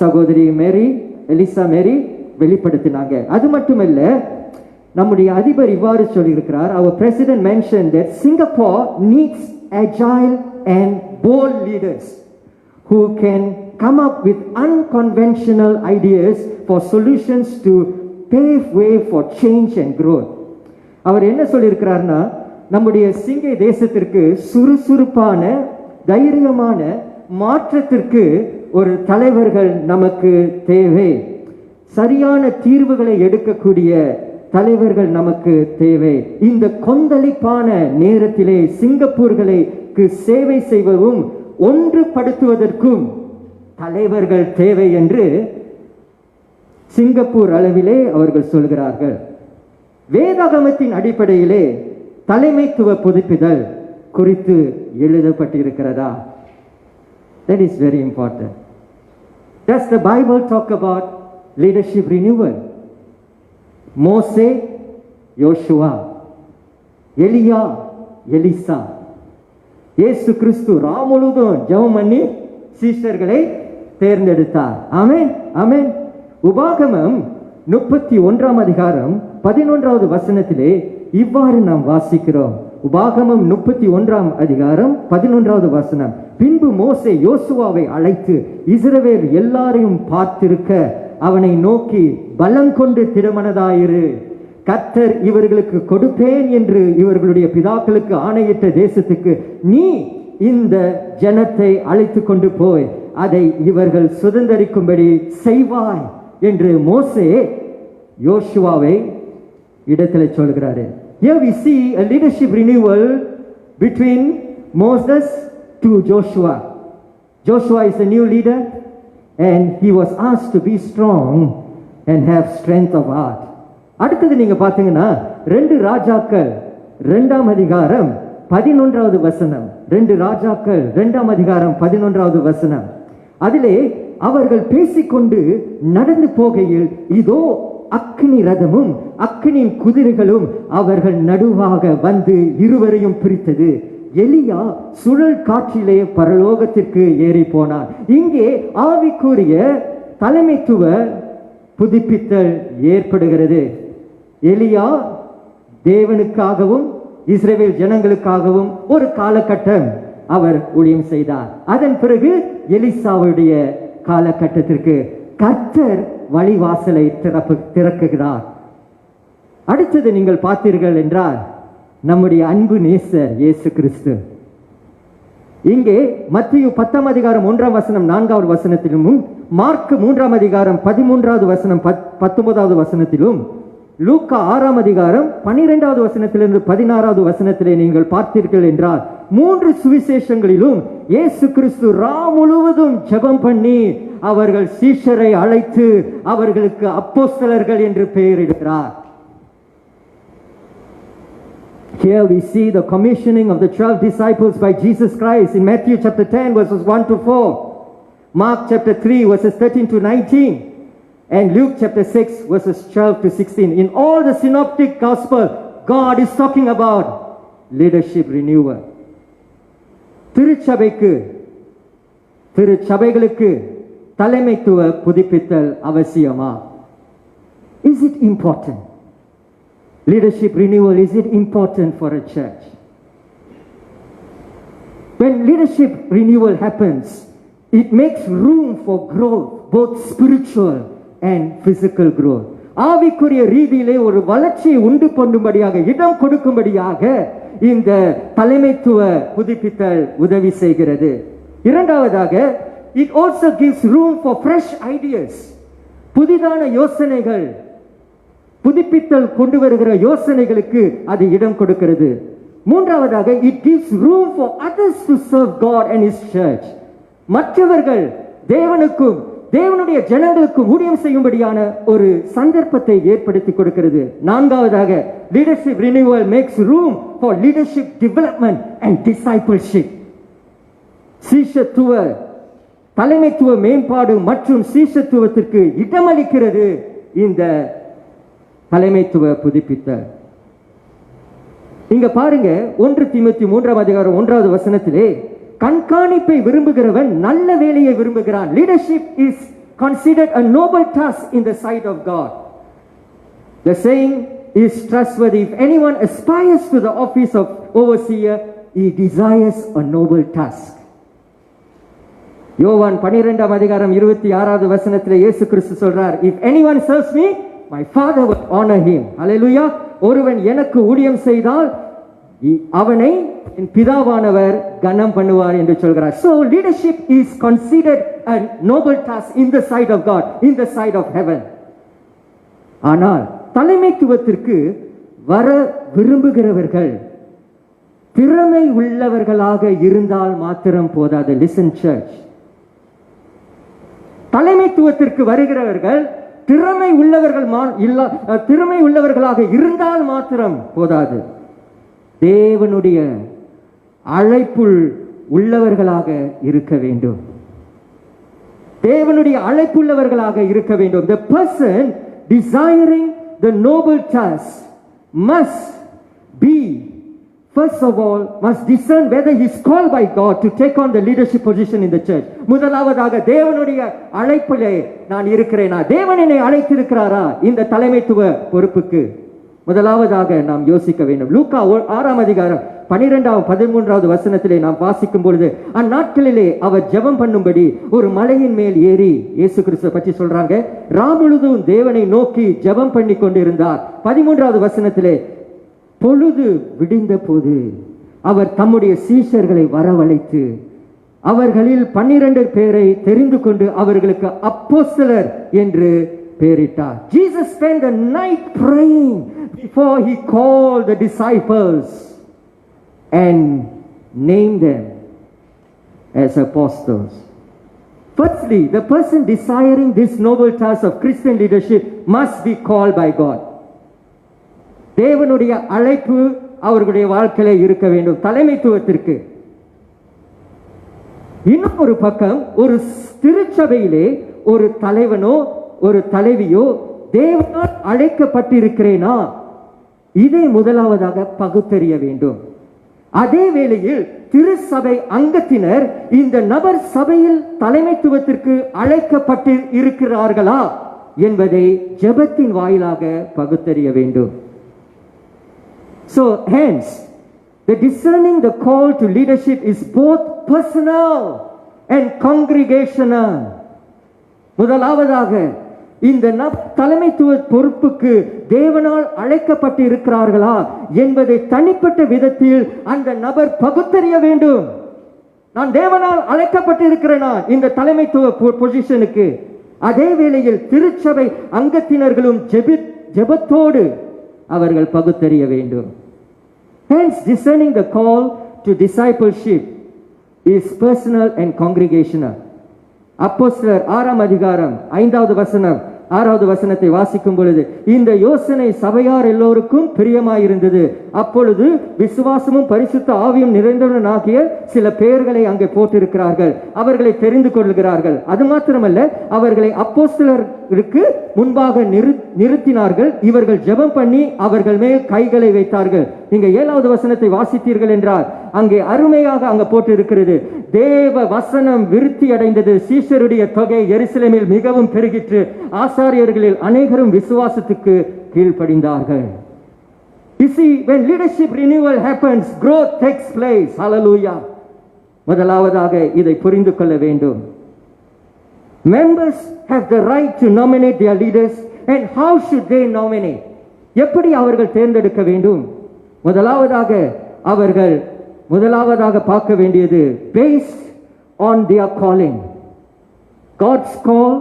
சகோதரி மேரி, எலிசா மேரி வெளிப்படுத்தினாங்க. அது மட்டுமல்ல, நம்முடைய அதிபர் இவ்வாறு சொல்லியிருக்கிறார். Our president mentioned that Singapore needs agile and bold leaders who can come up with unconventional ideas for solutions to pave way for change and growth. அவர் என்ன சொல்லியிருக்கிறார்னா, நம்முடைய சிங்கை தேசத்திற்கு சுறுசுறுப்பான, தைரியமான மாற்றத்திற்கு ஒரு தலைவர்கள் நமக்கு தேவை. சரியான தீர்வுகளை எடுக்கக்கூடிய தலைவர்கள் நமக்கு தேவை. இந்த கொந்தளிப்பான நேரத்திலே சிங்கப்பூர்களுக்கு சேவை செய்வதும் ஒன்றுபடுத்துவதற்கும் தலைவர்கள் தேவை என்று சிங்கப்பூர் அளவிலே அவர்கள் சொல்கிறார்கள். வேதாகமத்தின் அடிப்படையிலே தலைமைத்துவ புதுப்பித்தல் குறித்து எழுதப்பட்டிருக்கிறதா? That is very important. Does the Bible talk about leadership renewal? மோசே, யோசுவா, எலியா, எலிசா, இயேசு கிறிஸ்து ராமுழுதும் ஜெபம் பண்ணி சீஷர்களை தேர்ந்தெடுத்தார். ஆமென், ஆமென். உபாகமம் 31 அதிகாரம் 11வது வசனத்திலே இவ்வாறு நாம் வாசிக்கிறோம். உபாகமம் 31 அதிகாரம் 11வது வசனம். பின்பு மோசே யோசுவாவை அழைத்து இஸ்ரவேல் எல்லாரையும் பார்த்திருக்க அவனை நோக்கி, பலம் கொண்டு திடமனதாயிரு, கர்த்தர் இவர்களுக்கு கொடுப்பேன் என்று இவர்களுடைய பிதாக்களுக்கு ஆணையிட்ட தேசத்துக்கு நீ இந்த ஜனத்தை அழைத்து கொண்டு போய் அதை இவர்கள் சுதந்தரிக்கும்படி செய்வாய் என்று மோசே யோசுவாவை இடத்துல சொல்கிறாரு. Here we see a leadership renewal between Moses to Joshua. Joshua is a new leader and he was asked to be strong and have strength of heart. அடுத்தது நீங்க பாத்தீங்கன்னா 2 ராஜாக்கள் 2ஆம் அதிகாரம் 11வது வசனம். 2 ராஜாக்கள் 2ஆம் அதிகாரம் 11வது வசனம். அதிலே அவர்கள் பேசிக்கொண்டு நடந்து போகையில் இதோ அக்கினி ரதமும் அக்கினியின் குதிரைகளும் அவர்கள் நடுவாக வந்து இருவரையும் பிரித்தது. எலியா சுழல் காற்றிலே பரலோகத்திற்கு ஏறி போனார். இங்கே ஆவிக்குரிய தலைமைத்துவ புதுப்பித்தல் ஏற்படுகிறது. எலியா தேவனுக்காகவும் இஸ்ரவேல் ஜனங்களுக்காகவும் ஒரு காலகட்டம் அவர் ஊழியம் செய்தார். அதன் பிறகு எலிசாவுடைய காலகட்டத்திற்கு கர்த்தர் வழிவாசலை திறக்குகிறார். அடுத்தது நீங்கள் பார்த்தீர்கள் என்றால் நம்முடைய அன்பு நேசர் இயேசு கிறிஸ்து. இங்கே மத்தேயு 10ஆம் அதிகாரம் 1ஆம் வசனம் 4வது வசனத்திலும், மார்க் 3ஆம் அதிகாரம் 13வது வசனம் 19வது வசனத்திலும், லூக்கா 6ஆம் அதிகாரம் 12வது வசனத்திலிருந்து 16வது வசனத்திலே நீங்கள் பார்த்தீர்கள் என்றால் 3 சுவிசேஷங்களிலும் இயேசு கிறிஸ்து முழுவதும் ஜெபம் பண்ணி அவர்கள் சீஷரை அழைத்து அவர்களுக்கு அப்போஸ்தலர்கள் என்று பெயரிடுகிறார். Here we see the commissioning of the 12 disciples by Jesus Christ in Matthew chapter 10 verses 1 to 4, Mark chapter 3 verses 13 to 19, and Luke chapter 6 verses 12 to 16. In all the synoptic gospel, God is talking about leadership renewal. திருச்சபைகளுக்கு தலைமைத்துவ புதுப்பித்தல் அவசியமா? Is it important? Leadership renewal, is it important for a church? When leadership renewal happens, it makes room for growth, both spiritual and physical growth. ஆவிக்குரிய ரீதியிலே ஒரு வளர்ச்சியை உண்டு பண்ணும்படியாக, இடம் கொடுக்கும்படியாக இந்த தலைமைத்துவ புதுப்பித்தல் உதவி செய்கிறது. இரண்டாவதாக, it also gives room for fresh ideas. புதிதான யோசனைகள், புதுப்பித்தல் கொண்டு வருகிற யோசனைகளுக்கு அது இடம் கொடுக்கிறது. மூன்றாவதாக, it gives room for others to serve God and His church. மற்றவர்கள் தேவனுக்கும் தேவனுடைய ஜனங்களுக்கும் ஊழியம் செய்யும்படியான ஒரு சந்தர்ப்பத்தை ஏற்படுத்தி கொடுக்கிறது. நான்காவதாக, leadership renewal makes room for leadership development and discipleship. சீஷத்துவ தலைமைத்துவ மேம்பாடு மற்றும் சீஷத்துவத்திற்கு இடமளிக்கிறது இந்த தலைமைத்துவ புதுப்பித்தல். இங்க பாருங்க, 1 தீமோத்தேயு 3ஆம் அதிகாரம் 1வது வசனத்திலே, கண்காணிப்பை விரும்புகிறவன் நல்ல வேலையை விரும்புகிறான். Leadership is considered a noble task in the sight of God. The saying is trustworthy. If anyone aspires to the office of overseer, he desires a noble task. யோவான் 12ஆம் அதிகாரம் 26வது வசனத்திலே இயேசு கிறிஸ்து சொல்றார், if anyone serves me, my father will honor him. Hallelujah. ஒருவன் எனக்கு ஊழியம் செய்தால் அவனை என் பிதாவானவர் கனம் பண்ணுவார் என்று சொல்கிறார். So leadership is considered a noble task in the sight of God, in the sight of heaven. ஆனால் தலைமைத்துவத்திற்கு வர விரும்புகிறவர்கள் திறமை உள்ளவர்களாக இருந்தால் மாத்திரம் போதாது. Listen church, தலைமைத்துவத்திற்கு வருகிறவர்கள் திறமை உள்ளவர்களாக இருந்தால் மாத்திரம் போதாது. தேவனுடைய அழைப்புள் உள்ளவர்களாக இருக்க வேண்டும். தேவனுடைய அழைப்புள்ளவர்களாக இருக்க வேண்டும். The person desiring the noble task must be, first of all, must discern whether he is called by God to take on the leadership position in the church. முதலாவதாக, தேவனுடைய அழைப்பிலே நான் இருக்கிறேனா? தேவன் என்னை அழைத்திருக்கிறாரா இந்த தலைமைத்துவ பொறுப்புக்கு? முதலாவதாக நாம் யோசிக்க வேண்டும். லூக்கா 6ஆம் அதிகாரம் 12ஆம் 13வது வசனத்திலே நாம் வாசிக்கும் பொழுது, அந்நாட்களிலே அவர் ஜெபம் பண்ணும்படி ஒரு மலையின் மேல் ஏறி, இயேசு கிறிஸ்துவை பற்றி சொல்றாங்க, முழுதும் தேவனை நோக்கி ஜெபம் பண்ணி கொண்டிருந்தார். 13வது வசனத்திலே, பொழுது விடிந்த போது அவர் தம்முடைய சீஷர்களை வரவழைத்து அவர்களில் 12 பேரை தெரிந்து கொண்டு அவர்களுக்கு அப்போஸ்தலர் என்று பெயரிட்டார். Jesus spent the night praying before he called the disciples and named them as apostles. Firstly, the person desiring this noble task of Christian leadership must be called by God. தேவனுடைய அழைப்பு அவர்களுடைய வாழ்க்கையில இருக்க வேண்டும் தலைமைத்துவத்திற்கு. இன்னும் ஒரு பக்கம் ஒரு திருச்சபையிலே ஒரு தலைவனோ ஒரு தலைவியோ தேவனால் அழைக்கப்பட்டிருக்கிறேனா இதை முதலாவதாக பகுத்தறிய வேண்டும். அதே வேளையில் திருச்சபை அங்கத்தினர் இந்த நபர் சபையில் தலைமைத்துவத்திற்கு அழைக்கப்பட்டு இருக்கிறார்களா என்பதை ஜெபத்தின் வாயிலாக பகுத்தறிய வேண்டும். So hence, the discerning the call to leadership is both personal and congregational. முதலாவதாக இந்த தலைமைத்துவ பொறுப்புக்கு தேவனால் அழைக்கப்பட்டு இருக்கிறார்களா என்பதை தனிப்பட்ட விதத்தில் அந்த நபர் பகுத்தறிய வேண்டும். நான் தேவனால் அழைக்கப்பட்டு இருக்கிறேனா இந்த தலைமைத்துவ பொசிஷனுக்கு? அதே வேளையில் திருச்சபை அங்கத்தினர்களும் ஜெபத்தோடு அவர்கள் பகுத்தறிய வேண்டும். Hence, discerning the call to discipleship is personal and congregational. அப்போஸ்தலர் 6ஆம் அதிகாரம் 5வது வசனம் 6வது வசனத்தை வாசிக்கும் பொழுது இந்த யோசனை சபையார் எல்லோருக்கும் பிரியமாயிருந்தது. அப்பொழுது விசுவாசமும் பரிசுத்த ஆவியும் நிறைந்தவனாகிய சில பெயர்களை அங்கே போட்டிருக்கிறார்கள். அவர்களை தெரிந்து கொள்கிறார்கள். அது மாத்திரமல்ல, அவர்களை அப்போஸ்தலருக்கு முன்பாக நிறுத்தினார்கள். இவர்கள் ஜெபம் பண்ணி அவர்கள் மேல் கைகளை வைத்தார்கள். நீங்க 7வது வசனத்தை வாசித்தீர்கள் என்றால் அங்கே அருமையாக அங்க போட்டு இருக்கிறது. தேவ வசனம் விருத்தி அடைந்தது. சீஷருடைய தொகை எருசலேமில் மிகவும் பெருகிற்று. ஆசாரியர்களில் அநேகரும் விசுவாசத்துக்கு கீழ்ப்படிந்தார்கள். You see, when leadership renewal happens, growth takes place. Hallelujah. முதலாவதாக இதை புரிந்து கொள்ள வேண்டும். Members have the right to nominate their leaders, and how should they nominate? எப்படி அவர்கள் தேர்ந்தெடுக்க வேண்டும்? முதலாவதாக பார்க்க வேண்டியது based on their calling. God's call,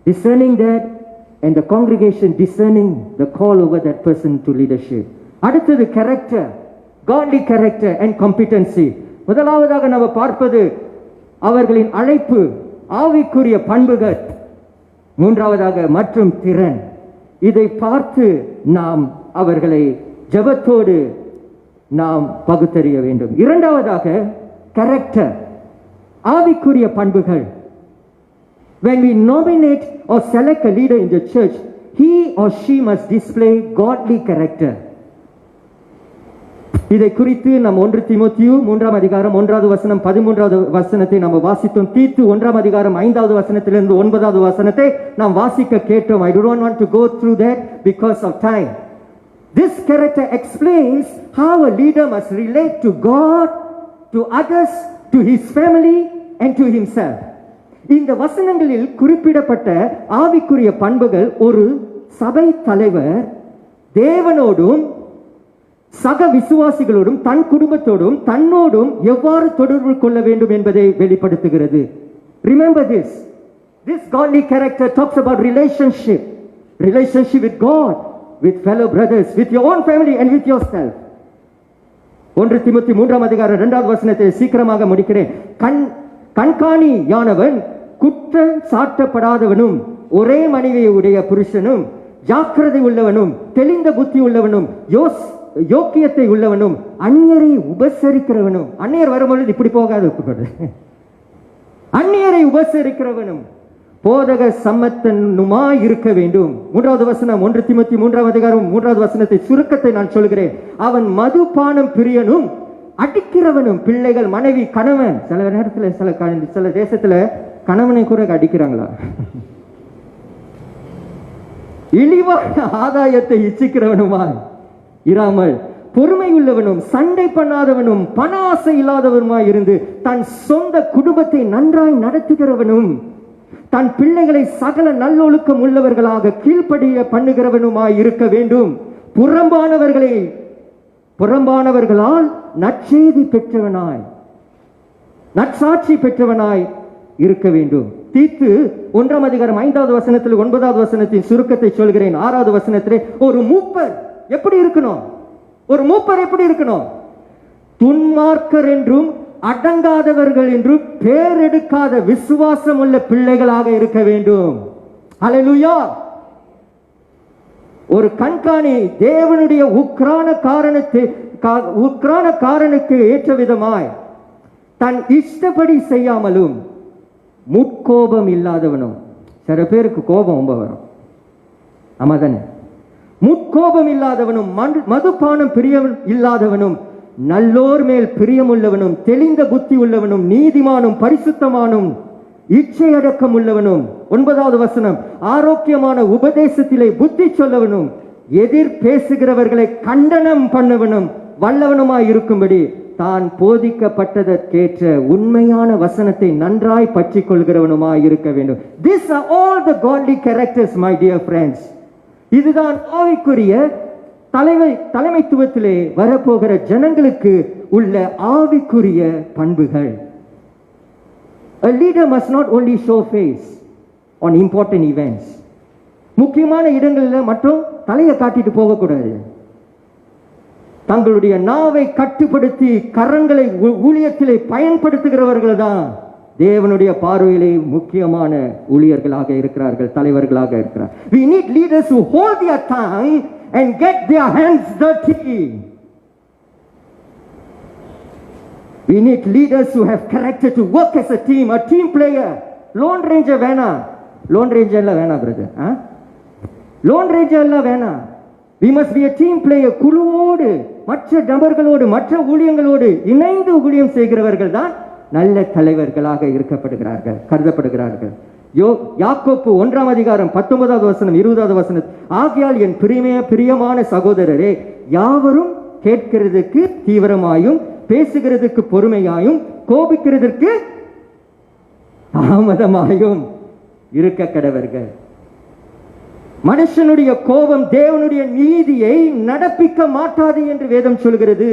discerning that, and the congregation discerning the call over that person to leadership. அடுத்தது character, godly character and competency. முதலாவதாக நாம் பார்ப்பது அவர்களின் அழைப்பு, ஆவிக்குரிய பண்புகள். மூன்றாவதாக மற்றும் திறன். இதை பார்த்து நாம் அவர்களை ஜெபத்தோடு நாம் பகுத்தறிய வேண்டும். இரண்டாவதாக character, ஆவிக்குரிய பண்புகள். When we nominate or select a leader in the church, he or she must display godly character. இதை குறித்து நாம் 1 தீமோத்தேயு 3ஆம் அதிகாரம் 1வது வசனம் 13வது வசனத்தை நாம் வாசித்தோம். தீத்து 1ஆம் அதிகாரம் 5வது வசனத்திலிருந்து 9வது வசனத்தை நாம் வாசிக்க கேட்டோம். I do not want to go through that because of time. This character explains how a leader must relate to God, to others, to his family and to himself. இந்த வசனங்களில் குறிப்பிடப்பட்ட ஆவிக்குரிய பண்புகள் ஒரு சபை தலைவர் தேவனோடும் சக விசுவாசிகளோடும் தன் குடும்பத்தோடும் தன்னோடும் எவ்வாறு தொடர்பு கொள்ள வேண்டும் என்பதை வெளிப்படுத்துகிறது. Remember this. This godly character talks about relationship with God, with fellow brothers, with your own family and with yourself. 1 தீமோத்தேயு 3ஆம் அதிகாரம் 2வது வசனத்தை சீக்கிரமாக முடிக்கிறேன். கண்காணி யானவன் குற்றம் சாட்டப்படாதவனும் ஒரே மனைவியை உடைய புருஷனும் ஜாக்கிரதை உள்ளவனும் தெளிந்த புத்தி உள்ளவனும் யோக்கியத்தை உள்ளவனும் அந்நியரை உபசரிக்கிறவனும். அந்நியர் வரும்பொழுது இப்படி போகாது. அந்நியரை உபசரிக்கிறவனும் போதக சம்மத்தனுமாய் இருக்க வேண்டும். 3வது வசனம் 1 தீமோத்தேயு 3ஆம் அதிகாரம் 3வது வசனத்தை சுருக்கத்தை நான் சொல்கிறேன். அவன் மதுபானம் பிரியனும் அடிக்கிறவனும் பிள்ளைகள் மனைவி கணவன். சில நேரத்தில் சில தேசத்துல கணவனை கூட அடிக்கிறாங்களா? இழிவான ஆதாயத்தை இச்சிக்கிறவனுமாய் இராமல் பொறுமை உள்ளவனும் சண்டை பண்ணாதவனும் பண ஆசை இல்லாதவனுமாய் இருந்து தன் சொந்த குடும்பத்தை நன்றாய் நடத்துகிறவனும் தன் பிள்ளைகளை சகல நல்லொழுக்கம் உள்ளவர்களாக கீழ்ப்படிய பண்ணுகிறவனுமாய் இருக்க வேண்டும். புறம்பானவர்களை புறம்பானவர்களால் நற்செய்தி பெற்றவனாய், நற்சாட்சி பெற்றவனாய் இருக்க வேண்டும். தீத்து 1 அதிகாரம் 5வது வசனத்தில் 9வது வசனத்தின் சுருக்கத்தை சொல்கிறேன். 6வது வசனத்திலே ஒரு மூப்பர் எப்படி இருக்கணும்? ஒரு மூப்பர் எப்படி இருக்கணும்? துன்மார்க்கர் என்றும் அடங்காதவர்கள் என்றும் பேரெடுக்காத விசுவாசம் உள்ள பிள்ளைகளாக இருக்க வேண்டும். ஹல்லேலூயா. ஒரு கண்காணி தேவனுடைய உக்ரான காரனுக்கு ஏற்ற விதமாய் தன் இஷ்டப்படி செய்யாமலும் முட்கோபம் இல்லாதவனும். சில பேருக்கு கோபம் ரொம்ப வரும், ஆமா தானே? முட்கோபம் இல்லாதவனும் மதுபானம் பிரியம் இல்லாதவனும் நல்லோர் மேல் பிரியமுள்ளவனும் தெளிந்த புத்தி உள்ளவனும் நீதிமானும் பரிசுத்தமானும் இச்சை அடக்கம் உள்ளவனும். 9வது வசனம், ஆரோக்கியமான உபதேசத்திலே புத்தி சொல்லவனும் எதிர் பேசுகிறவர்களை கண்டனம் பண்ணவனும் வல்லவனுமாய் இருக்கும்படி தான் போதிக்கப்பட்டதற்கேற்ற உண்மையான வசனத்தை நன்றாய் பற்றி கொள்கிறவனுமாய் இருக்க வேண்டும். These are all the godly characters, my dear friends. இதுதான் ஆவிக்குரிய தலைமைத்துவத்திலே வரப்போகிற ஜனங்களுக்கு உள்ள ஆவிக்குரிய பண்புகள். A leader must not only show face on important events. முக்கியமான இடங்களில் மட்டும் தலையை காட்டிட்டு போகக்கூடாது. தங்களுடைய நாவை கட்டுப்படுத்தி கரங்களை ஊழியத்திலே பயன்படுத்துகிறவர்கள் தான் தேவனுடைய பார்வையிலே முக்கியமான ஊழியர்களாக இருக்கிறார்கள், தலைவர்களாக இருக்கிறார். We need leaders who hold their tongue and get their hands dirty. We need leaders who have character to work as a team player. Lone ranger வேணா, lone ranger எல்லாம் வேணா பிரதர், lone ranger எல்லாம் வேணா. We must be a team player. குழுவோடு, மற்ற நபர்களோடு, மற்ற ஊழியங்களோடு இணைந்து ஊழியம் செய்கிறவர்கள் தான் நல்ல தலைவர்களாக கருதப்படுகிறார்கள். யாக்கோப்பு 1 அதிகாரம் 19வது வசனம் 20வது வசனம், ஆகையால் என் பிரியமான சகோதரரே, யாவரும் கேட்கிறதுக்கு தீவிரமாயும் பேசுகிறதுக்கு பொறுமையாயும் கோபிக்கிறதற்கு தாமதமாயும் இருக்க கடவர்கள். மனுஷனுடைய கோபம் தேவனுடைய நீதியை நடப்பிக்க மாட்டாது என்று வேதம் சொல்கிறது.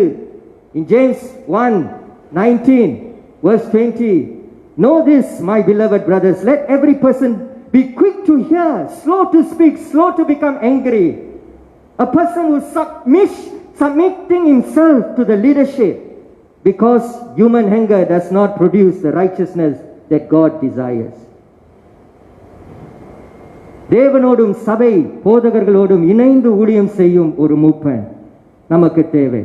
In James 1:19 verse 20, know this, my beloved brothers, let every person be quick to hear, slow to speak, slow to become angry. A person who submitting himself to the leadership, because human anger does not produce the righteousness that God desires. தேவனோடும் சபை போதகர்களோடும் இணைந்து ஊழியம் செய்யும் ஒரு மூப்பன் நமக்கு தேவை.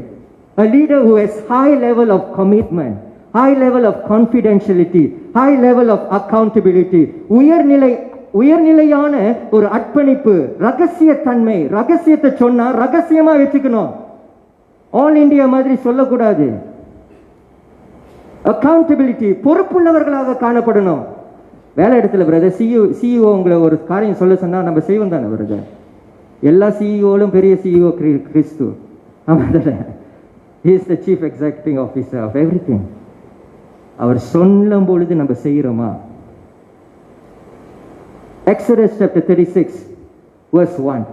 A leader who has high level of commitment, high level of confidentiality, high level of accountability, உயர்நிலையான ஒரு அர்ப்பணிப்பு, ரகசியத்தன்மை. ரகசியத்தை சொன்னா ரகசியமா வச்சுக்கணும், ஆல் இந்தியா மாதிரி சொல்லக்கூடாது. அக்கௌண்டபிலிட்டி, பொறுப்புள்ளவர்களாக காணப்படணும். வேலை இடத்துல பிரதர் சிஇஓ உங்களை ஒரு காரியம் சொல்ல சொன்னா நம்ம செய்வோம் தானே பிரதர்? எல்லா சிஇஓலும் பெரிய சிஇஓ கிறிஸ்து. He is the chief executive officer of everything. அவர் சொல்லும் பொழுது நம்ம செய்யறோமா? Exodus chapter 36 verse 1,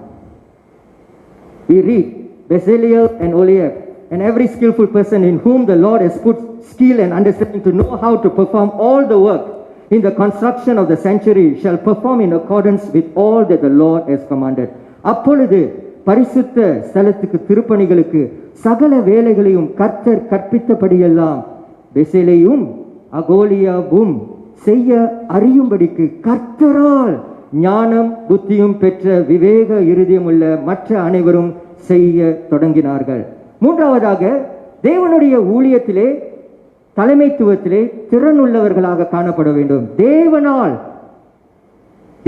we read, Bezalel and Oholiab and every skillful person in whom the Lord has put skill and understanding to know how to perform all the work in the construction of the sanctuary shall perform in accordance with all that the Lord has commanded. அப்பொழுது பரிசுத்த ஸ்தலத்துக்கு திருப்பணிகளுக்கு சகல வேலைகளையும் கர்த்தர் கற்பித்தபடியெல்லாம் பெசலேயும் அகோலியாவும் செய்ய அறியும்படிக்கு கர்த்தரால் ஞானம் புத்தியும் பெற்ற விவேக இருதயமுள்ள மற்ற அனைவரும் செய்ய தொடங்கினார்கள். மூன்றாவதாக, தேவனுடைய ஊழியத்திலே தலைமைத்துவத்திலே திறனுள்ளவர்களாக காணப்பட வேண்டும்.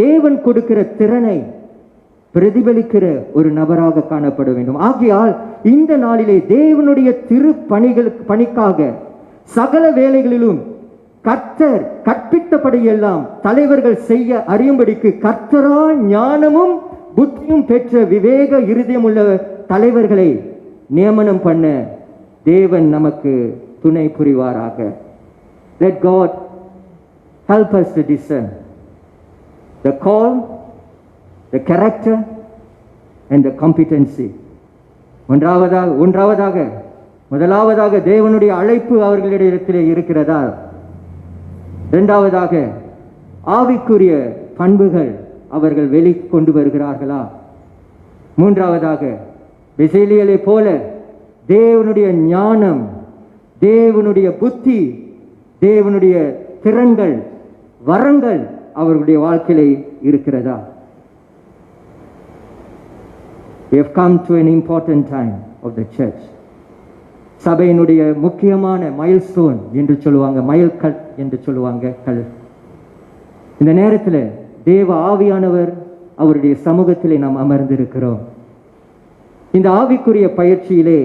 தேவன் கொடுக்கிற திறனை பிரதிபலிக்கிற ஒரு நபராக காணப்பட வேண்டும். ஆகையால் இந்த நாளிலே தேவனுடைய பணிக்காக சகல வேலைகளிலும் கர்த்தர் கற்பித்தபடியெல்லாம் தலைவர்கள் செய்ய அறியும்படிக்கு கர்த்தரால் ஞானமும் புத்தியும் பெற்ற விவேக இருதயம் உள்ள தலைவர்களை நியமனம் பண்ண தேவன் நமக்கு துணை புரிவாராக. Let God help us to discern the call, the character and the competency முதலாவதாக தேவனுடைய அழைப்பு அவர்களிடத்திலே இருக்கிறதா? இரண்டாவதாக ஆவிக்குரிய பண்புகள் அவர்கள் வெளிக்கொண்டு வருகிறார்களா? மூன்றாவதாக பெசேலியலை போல தேவனுடைய ஞானம், தேவனுடைய புத்தி, தேவனுடைய திறன்கள், வரங்கள் அவர்களுடைய வாழ்க்கையிலே இருக்கிறதா? We have come to an important time of the church. சபையினுடைய முக்கியமான மைல்ஸ்டோன் என்று சொல்லுவாங்க, மைல்கல் என்று சொல்லுவாங்க, கல். இந்த நேரத்தில் தேவ ஆவியானவர் அவருடைய சமூகத்திலே நாம் அமர்ந்திருக்கிறோம். இந்த ஆவிக்குரிய பயிற்சியிலே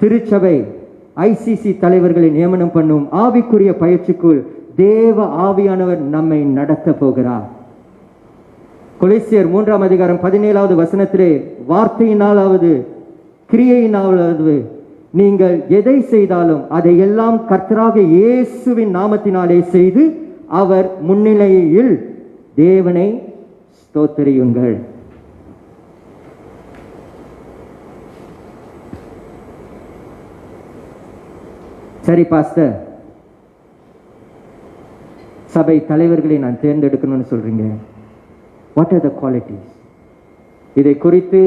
திருச்சபை ICC தலைவர்களை நியமனம் பண்ணும் ஆவிக்குரிய பயிற்சிக்குள் தேவ ஆவியானவர் நம்மை நடத்த போகிறார். கொலோசியர் 3ஆம் அதிகாரம் 17வது வசனத்திலே வார்த்தையினாலாவது கிரியையினாலாவது நீங்கள் எதை செய்தாலும் அதையெல்லாம் கர்த்தராகிய இயேசுவின் நாமத்தினாலே செய்து அவர் முன்னிலையில் தேவனை ஸ்தோத்திரியுங்கள். சரி பாஸ்டர், சபை தலைவர்களை நான் தேர்ந்தெடுக்கணும்னு சொல்றீங்க. What are the qualities? இதை குறித்து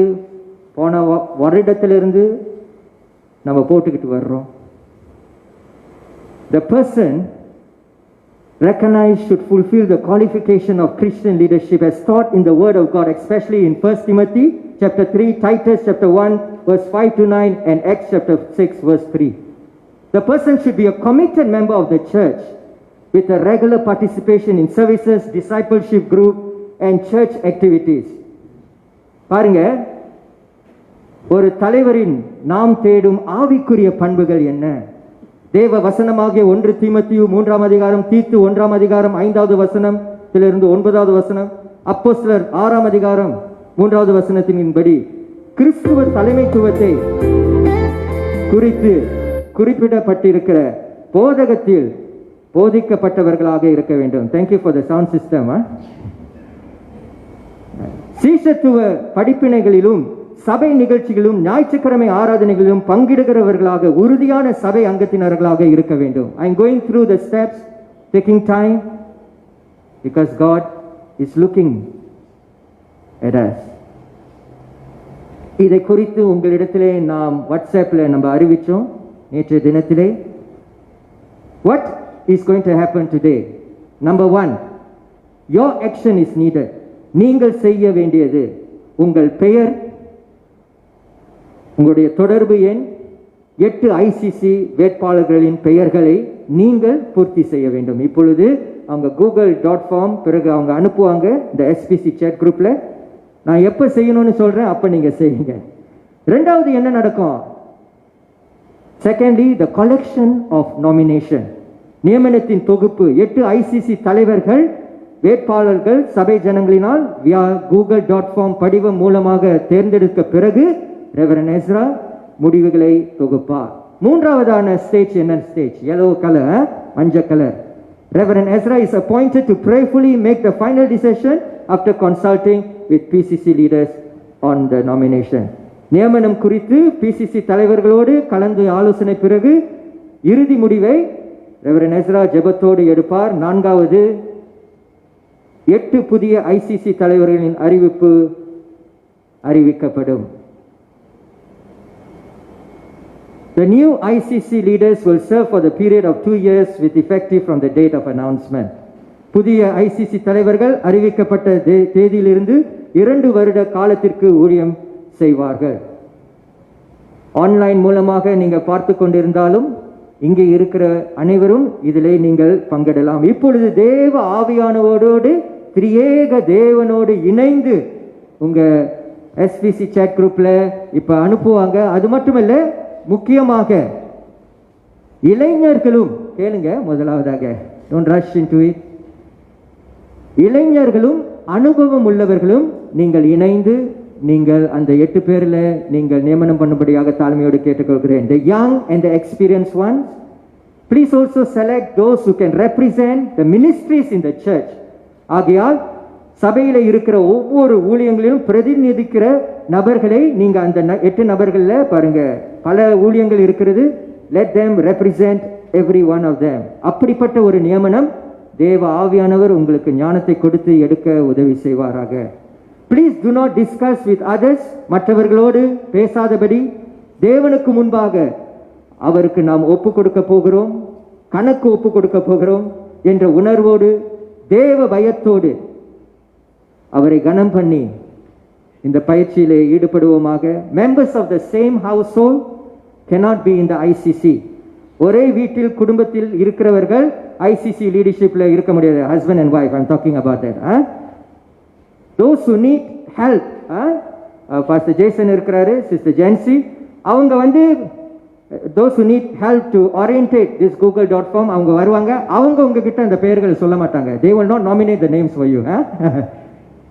போன வருடத்திலிருந்து நம்ம போட்டுக்கிட்டு வர்றோம். The person recognized should fulfill the qualification of Christian leadership as taught in the Word of God, especially in 1 Timothy chapter 3, Titus chapter 1 verse 5 to 9 and Acts chapter 6 verse 3. The person should be a committed member of the church with a regular participation in services, discipleship group and church activities. பாருங்க, ஒரு தலைவரின் நாம் தேடும் ஆவிக்குரிய பண்புகள் என்ன? தேவ வசனமாகிய 1 தீமோத்தேயு 3ஆம் அதிகாரம், தீத்து 1ஆம் அதிகாரம் 5வது வசனத்திலிருந்து 9வது வசனம், அப்போஸ்தலர் 6ஆம் அதிகாரம் 3வது வசனத்தின்படி கிறிஸ்துவ தலைமைத்துவத்தை குறித்து குறிப்பிடப்பட்டிருக்கிற போதகத்தில் போதிக்கப்பட்டவர்களாக இருக்க வேண்டும். Thank you for the sound system. சீஷத்துவ படிப்பினைகளிலும் சபை நிகழ்ச்சிகளிலும் ஞாயிற்றுக்கிழமை ஆராதனைகளிலும் பங்கிடுகிறவர்களாக உறுதியான சபை அங்கத்தினர்களாக இருக்க வேண்டும். I am going through the steps, taking time because God is looking at us. இதை குறித்து உங்களிடத்திலே நாம் வாட்ஸ்அப்ல நம்ம அறிவிச்சோம் நேற்றைய தினத்திலே. What is going to happen today? Number 1, your action is needed. நீங்கள் செய்ய வேண்டியது உங்கள் பெயர், உங்களுடைய தொடர்பு எண், 8 ICC வேட்பாளர்களின் பெயர்களை நீங்கள் பூர்த்தி செய்ய வேண்டும். இப்பொழுது அவங்க google.com பிறகு அவங்க அனுப்புவாங்க இந்த SPC chat குரூப்ல. நான் எப்ப செய்யணும்னு சொல்றேன், அப்ப நீங்க செய்யுங்க. இரண்டாவது என்ன நடக்கும்? Secondly, the collection of nomination. நியமனத்தின் தொகுப்பு 8 ICC தலைவர்கள் வேட்பாளர்கள் சபை ஜனங்களினால் via google.com படிவம் மூலமாக தேர்ந்தெடுக்க பிறகு ரெவரண்ட் எஸ்ரா முடிவுகளை தொகுப்பார். மூன்றாவதான ஸ்டேஜ் என்ன ஸ்டேஜ்? yellow color, மஞ்சள் colour. Reverend Ezra is appointed to prayerfully make the final decision after consulting with PCC leaders on the nomination. நியமனம் குறித்து PCC தலைவர்களோடு கலந்து ஆலோசனை பிறகு இறுதி முடிவை ரெவரண்ட் எஸ்ரா ஜெபத்தோடு எடுப்பார். நான்காவது 8 புதிய ICC தலைவர்களின் அறிவிக்கப்படும். The new ICC leaders will serve for the period of 2 years with effective from the date of announcement. புதிய ICC தலைவர்கள் அறிவிக்கப்பட்ட தேதியிலிருந்து 2 வருட காலத்திற்கு ஊழியம் செய்வார்கள். ஆன்லைன் மூலமாக நீங்க பார்த்து கொண்டிருந்தாலும் இங்கே இருக்கிற அனைவரும் இதிலே நீங்கள் பங்கிடலாம். இப்பொழுது தேவ ஆவியானவரோடு திரியேக தேவனோடு இணைந்து உங்க SPC chat குரூப்ல இப்ப அனுப்புவாங்க. அது மட்டுமல்ல, முக்கியமாக இளைஞர்களும் கேளுங்க. முதலாவதாக don't rush into it. இளைஞர்களும் அனுபவம் உள்ளவர்களும் நீங்கள் இணைந்து நீங்கள் அந்த 8 பேர்ல நீங்கள் நியமனம் பண்ணும்படியாக தாழ்மையோடு கேட்டுக்கொள்கிறேன். The young and the experienced ones, please also select those who can represent the ministries in the church. ஆகையால் சபையில இருக்கிற ஒவ்வொரு ஊழியங்களிலும் பிரதிநிதிக்கிற நபர்களை நீங்க அந்த 8 நபர்கள்ல பாருங்க, பல ஊழியங்கள் இருக்கிறது. let them represent every one of them. அப்படிப்பட்ட ஒரு நியமனம் தேவ ஆவியானவர் உங்களுக்கு ஞானத்தை கொடுத்து எடுக்க உதவி செய்வாராக. Please do not discuss with others. மற்றவர்களோடு பேசாதபடி தேவனுக்கு முன்பாக அவருக்கு நாம் ஒப்பு கொடுக்க போகிறோம், கணக்கு ஒப்பு கொடுக்க போகிறோம் என்ற உணர்வோடு தேவ பயத்தோடு அவரை கனம் பண்ணி இந்த பயிற்சியிலே ஈடுபடுவோமாக. members of the same household cannot be in the ICC. ஒரே வீட்டில் குடும்பத்தில் இருக்கிறவர்கள் ICC லீடர்ஷிப்ல இருக்க முடியாது. husband and wife, I'm talking about that. those who need help, Pastor Jason இருக்கிறாரு, Sister Jancy, அவங்க வந்து those who need help to orientate this google.com அவங்க வருவாங்க. அவங்க உங்ககிட்ட அந்த பெயர்களை சொல்ல மாட்டாங்க. they will not nominate the names for you.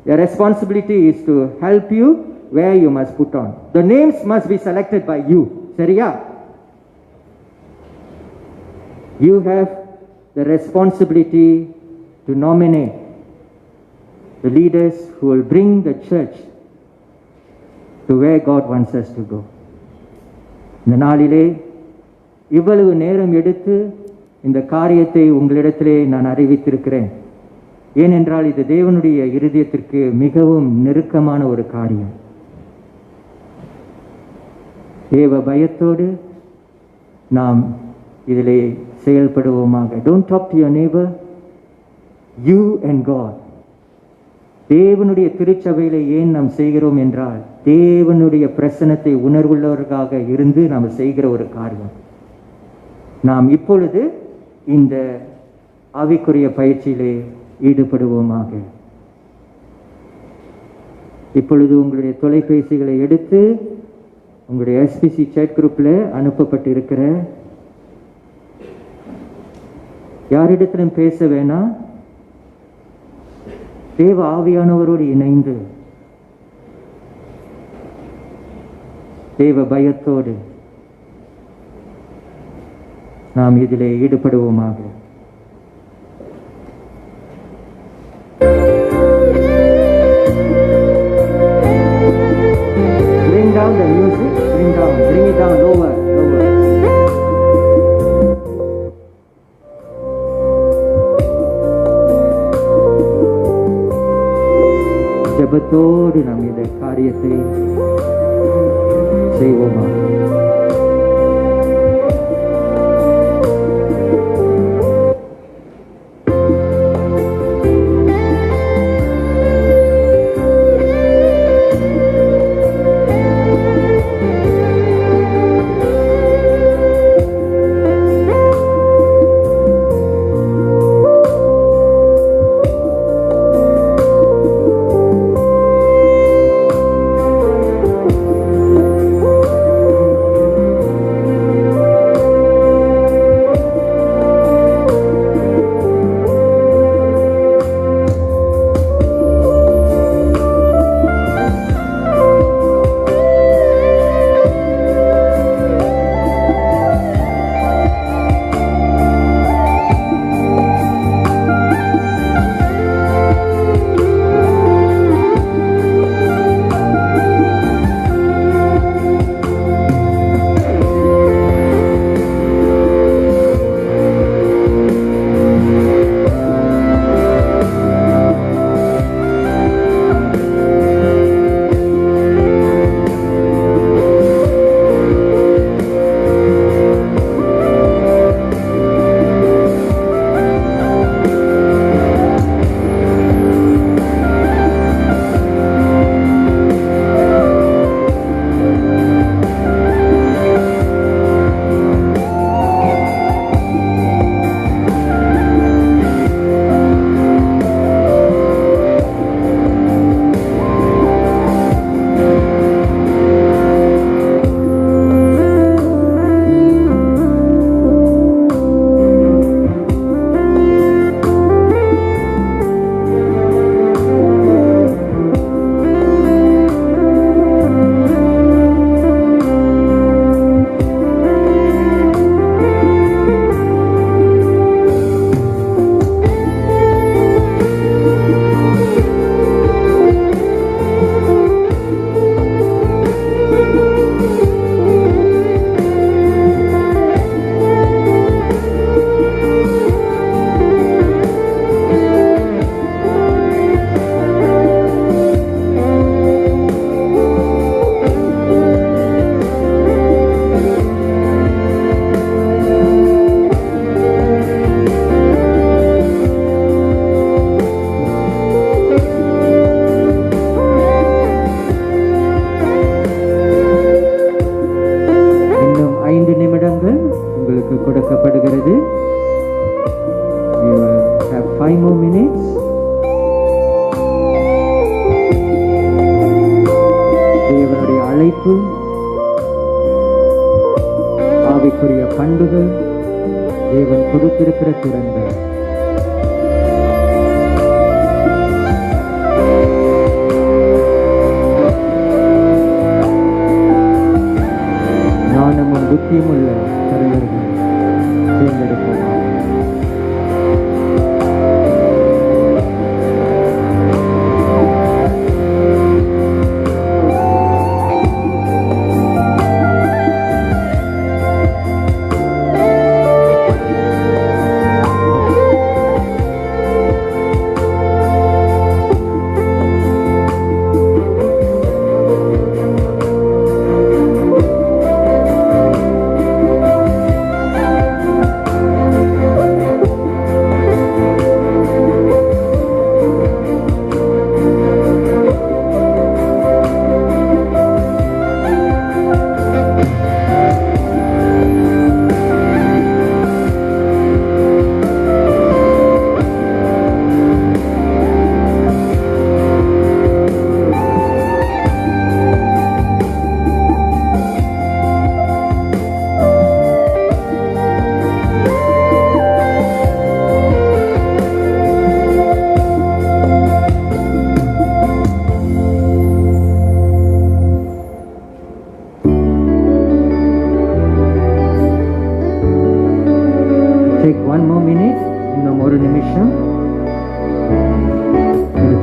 Your responsibility is to help you where you must put on. The names must be selected by you. சரியா? You have the responsibility to nominate the leaders who will bring the church to where God wants us to go. இந்த நாளிலே இவ்வளவு நேரம் எடுத்து இந்த காரியத்தை உங்களிடத்திலே நான் அறிவித்திருக்கிறேன். ஏனென்றால் இது தேவனுடைய இருதயத்திற்கு மிகவும் நெருக்கமான ஒரு காரியம். தேவ பயத்தோடு நாம் இதிலே செயல்படுவோமாக. Don't talk to your neighbor, you and God. தேவனுடைய திருச்சபையிலே ஏன் நாம் செய்கிறோம் என்றால் தேவனுடைய பிரசன்னத்தை உணர்வுள்ளவர்களாக இருந்து நாம் செய்கிற ஒரு காரியம். நாம் இப்பொழுது இந்த ஆவிக்குரிய பயிற்சியிலே ஈடுபடுவோமாக. இப்பொழுது உங்களுடைய தொலைபேசிகளை எடுத்து உங்களுடைய SPC chat குரூப்ல அனுப்பப்பட்டு இருக்கிற யாரிடத்திலும் பேச வேணாம், தேவ ஆவியானவரோடு இணைந்து தேவ பயத்தோடு நாம் இதிலே ஈடுபடுவோமாக. Bring down the music, bring it down lower. ஜெபத்தோடு நாம் இந்த காரியத்தை செய்வோமா?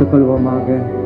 பகிர்ந்து கொள்வோமாக.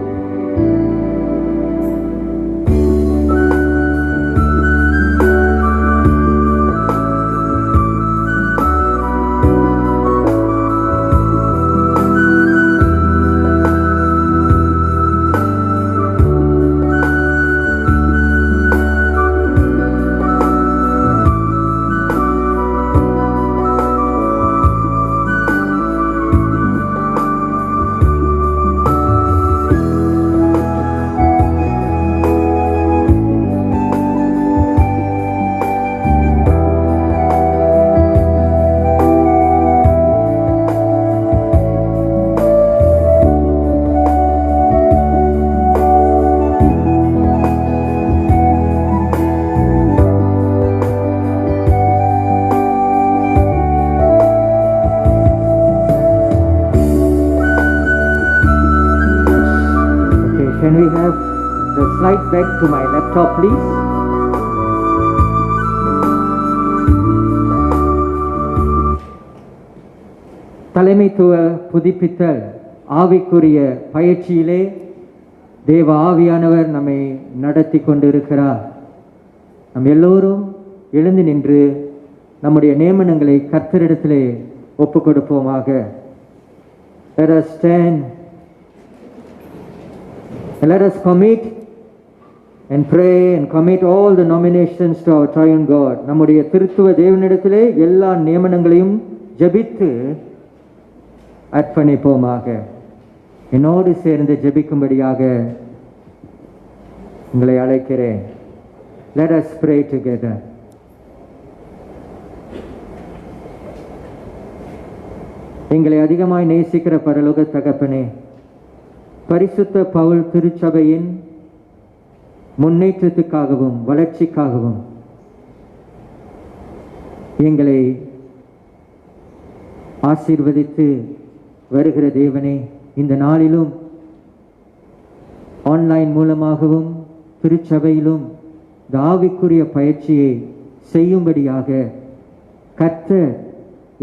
Can we have the slide back to my laptop, please? தலைமைத்துவ புதுப்பித்தல் ஆவிக்குரிய பயிற்சியிலே தேவ ஆவியானவர் நம்மை நடத்தி கொண்டிருக்கிறார். நம் எல்லோரும் எழுந்து நின்று நம்முடைய நியமனங்களை கர்த்தரிடத்திலே ஒப்பு கொடுப்போமாக. Let us stand and let us commit and pray and commit all the nominations to our triune God. நம்முடைய திருத்துவ தேவனிடத்திலே எல்லா நியமனங்களையும் ஜெபித்து அர்ப்பணிப்போமாக. என்னோடு சேர்ந்து ஜெபிக்கும்படியாக உங்களை அழைக்கிறேன். Let us pray together. எங்களை அதிகமாய் நேசிக்கிற பரலோக தகப்பனே, பரிசுத்த பவுல் திருச்சபையின் முன்னேற்றத்துக்காகவும் வளர்ச்சிக்காகவும் எங்களை ஆசீர்வதித்து வருகிற தேவனே, இந்த நாளிலும் ஆன்லைன் மூலமாகவும் திருச்சபையிலும் இந்த ஆவிக்குரிய பயிற்சியை செய்யும்படியாக கர்த்தர்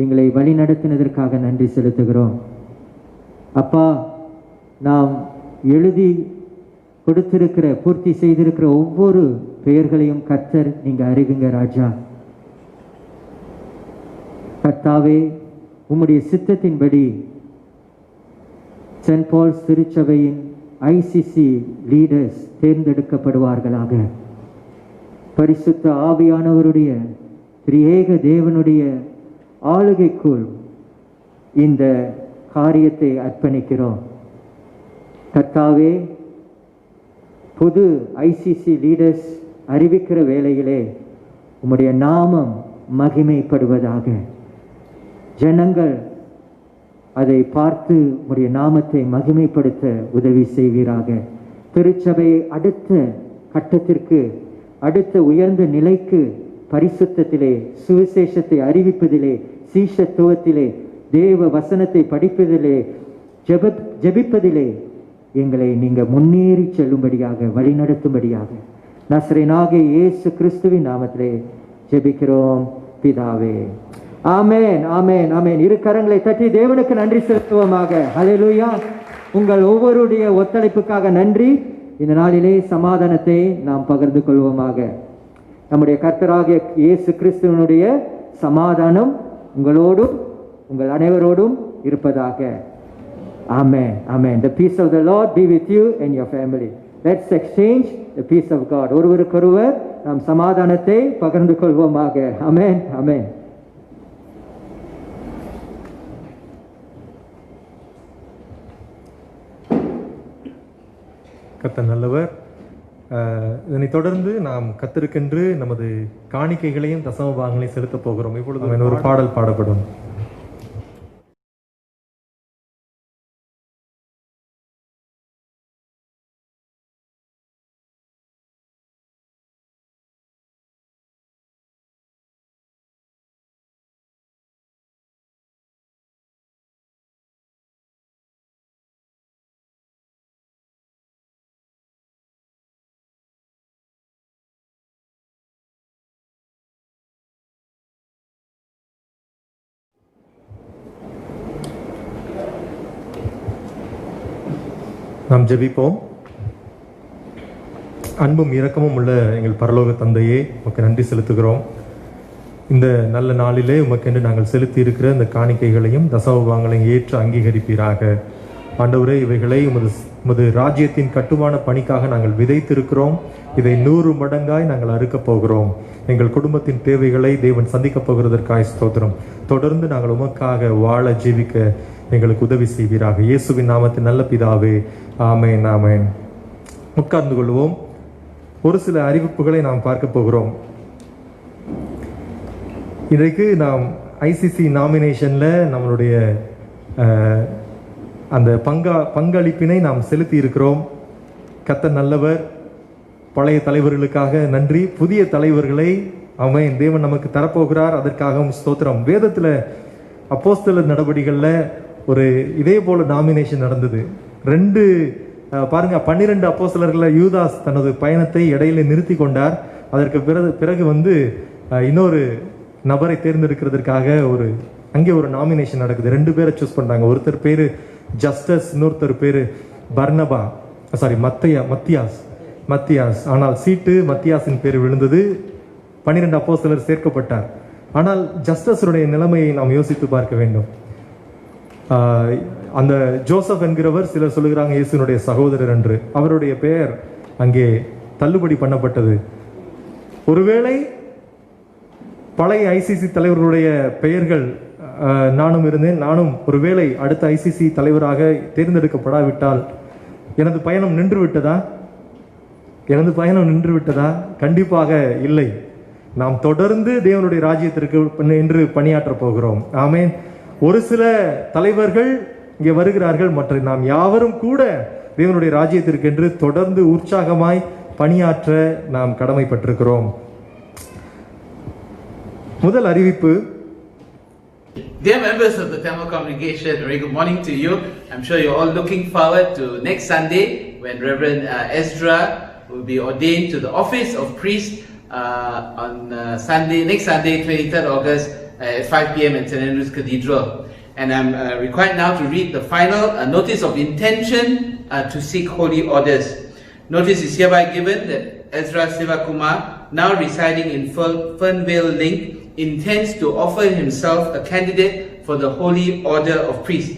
எங்களை வழிநடத்தினதற்காக நன்றி செலுத்துகிறோம். அப்பா, நாம் எழுதி கொடுத்திருக்கிற பூர்த்தி செய்திருக்கிற ஒவ்வொரு பெயர்களையும் கர்த்தர் நீங்க அறிவிங்க ராஜா. கர்த்தாவே, உம்முடைய சித்தத்தின்படி சென்ட் பால்ஸ் திருச்சபையின் ஐசிசி லீடர்ஸ் தேர்ந்தெடுக்கப்படுவார்களாக. பரிசுத்த ஆவியானவருடைய திரியேக தேவனுடைய ஆளுகைக்குள் இந்த காரியத்தை அர்ப்பணிக்கிறோம். கர்த்தாவே, புது ஐசிசி லீடர்ஸ் அறிவிக்கிற வேளையிலே உம்முடைய நாமம் மகிமைப்படுவதாக. ஜனங்கள் அதை பார்த்து உம்முடைய நாமத்தை மகிமைப்படுத்த உதவி செய்வீராக. திருச்சபையை அடுத்த கட்டத்திற்கு, அடுத்த உயர்ந்த நிலைக்கு, பரிசுத்தத்திலே, சுவிசேஷத்தை அறிவிப்பதிலே, சீஷத்துவத்திலே, தேவ வசனத்தை படிப்பதிலே, ஜெபிப்பதிலே எங்களை நீங்க முன்னேறி செல்லும்படியாக, வழிநடத்தும்படியாக நசரேயனாகிய இயேசு கிறிஸ்துவின் நாமத்திலே ஜெபிக்கிறோம் பிதாவே. ஆமென், ஆமென், ஆமென். இரு கரங்களை தட்டி தேவனுக்கு நன்றி செலுத்துவோமாக. ஹல்லேலூயா. உங்கள் ஒவ்வொருடைய ஒத்துழைப்புக்காக நன்றி. இந்த நாளிலே சமாதானத்தை நாம் பகிர்ந்து கொள்வோமாக. நம்முடைய கர்த்தராகிய இயேசு கிறிஸ்துவனுடைய சமாதானம் உங்களோடும் உங்கள் அனைவரோடும் இருப்பதாக. Amen, amen. The peace of the Lord be with you and your family. Let's exchange the peace of God. ஒருவருக்கொருவர் நாம் சமாதானத்தை பகிர்ந்து கொள்வோமாக. Amen, amen. கர்த்தர் நல்லவர். இதனைத் தொடர்ந்து நாம் கர்த்தருக்கென்று நமது காணிக்கைகளையும் தசம பாகங்களையும் செலுத்தப் போகிறோம். இப்பொழுது ஒரு பாடல் பாடப்படும். நாம் ஜெபிப்போம். அன்பும் இரக்கமும் உள்ள எங்கள் பரலோக தந்தையே, உமக்கு நன்றி செலுத்துகிறோம். இந்த நல்ல நாளிலே உமக்கென்று நாங்கள் செலுத்தி இருக்கிற இந்த காணிக்கைகளையும் தசமபாகங்களையும் ஏற்று அங்கீகரிப்பீராக. ஆண்டவரே, இவைகளை உமது ராஜ்யத்தின் கட்டுமான பணிக்காக நாங்கள் விதைத்திருக்கிறோம். இதை 100 மடங்காய் நாங்கள் அறுக்கப் போகிறோம். எங்கள் குடும்பத்தின் தேவைகளை தேவன் சந்திக்கப் போகிறதற்காக ஸ்தோத்திரம். தொடர்ந்து நாங்கள் உமக்காக வாழ ஜீவிக்க எங்களுக்கு உதவி செய்வீராக. இயேசுவின் நாமத்தின் நல்ல பிதாவே, ஆமென், ஆமென். உட்கார்ந்து கொள்வோம். ஒரு சில அறிவிப்புகளை நாம் பார்க்க போகிறோம். இன்றைக்கு நாம் ஐசிசி நாமினேஷன்ல நம்மளுடைய அந்த பங்களிப்பினை நாம் செலுத்தி இருக்கிறோம். கர்த்தர் நல்லவர். பழைய தலைவர்களுக்காக நன்றி. புதிய தலைவர்களை ஆமென் தேவன் நமக்கு தரப்போகிறார். அதற்காகவும் ஸ்தோத்திரம். வேதத்துல அப்போஸ்தலர் நடவடிக்கைகள்ல ஒரு இதே போல நாமினேஷன் நடந்தது. பாருங்க, 12 அப்போஸ்தலர்கள யூதாஸ் தனது பயணத்தை இடையில நிறுத்தி கொண்டார். அதற்கு பிறகு இன்னொரு நபரை தேர்ந்தெடுக்கிறதுக்காக அங்கே ஒரு நாமினேஷன் நடக்குது. 2 பேரை சூஸ் பண்றாங்க. ஒருத்தர் பேரு ஜஸ்டஸ், இன்னொருத்தர் பேரு பர்னபா, மத்தியாஸ். ஆனால் சீட்டு மத்தியாஸின் பேர் விழுந்தது. 12 அப்போஸ்தலர் சேர்க்கப்பட்டார். ஆனால் ஜஸ்டஸருடைய நிலைமையை நாம் யோசித்து பார்க்க வேண்டும். அந்த ஜோசப் என்கிறவர், சிலர் சொல்லுகிறாங்க இயேசுனுடைய சகோதரர் என்று. அவருடைய பெயர் அங்கே தள்ளுபடி பண்ணப்பட்டது. ஒருவேளை பழைய ஐசிசி தலைவர்களுடைய பெயர்கள் நானும் இருந்தேன், நானும் ஒருவேளை அடுத்த ஐசிசி தலைவராக தேர்ந்தெடுக்கப்படாவிட்டால் எனது பயணம் நின்று விட்டதா? கண்டிப்பாக இல்லை. நாம் தொடர்ந்து தேவனுடைய ராஜ்யத்திற்கு என்று பணியாற்ற போகிறோம். ஆமென். ஒரு சில தலைவர்கள் இங்கே வருகிறார்கள். மற்ற நாம் யாவரும் கூட தேவனுடைய ராஜ்யத்திற்கு என்று தொடர்ந்து உற்சாகமாய் பணியாற்ற நாம் கடமைப்பட்டிருக்கிறோம். முதல் அறிவிப்பு. Dear members of the Tamil congregation, very good morning to you. I'm sure you're all looking forward to next Sunday when Reverend Ezra will be ordained to the office of priest on next Sunday, 23rd August at 5 p.m. in St. Andrew's Cathedral. And I'm required now to read the final notice of intention to seek holy orders. Notice is hereby given that Ezra Sivakumar, now residing in Fernvale Link, intends to offer himself a candidate for the Holy Order of Priests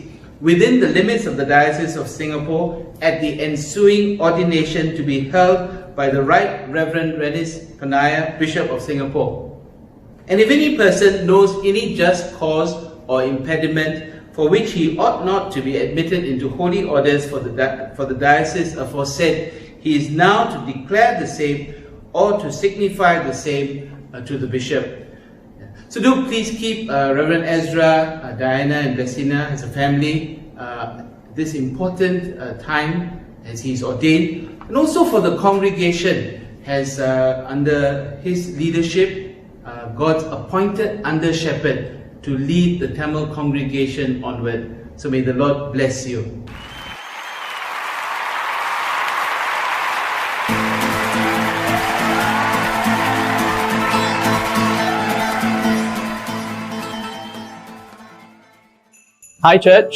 within the limits of the Diocese of Singapore at the ensuing ordination to be held by the Right Reverend Renis Panaya, Bishop of Singapore. And if any person knows any just cause or impediment for which he ought not to be admitted into holy orders for the diocese aforesaid, he is now to declare the same or to signify the same to the bishop. So do please keep Reverend Ezra, Diana and Bessina as a family this important time as he is ordained, and also for the congregation as under his leadership God's appointed under shepherd to lead the Tamil congregation onward. So may the Lord bless you. Hi Church,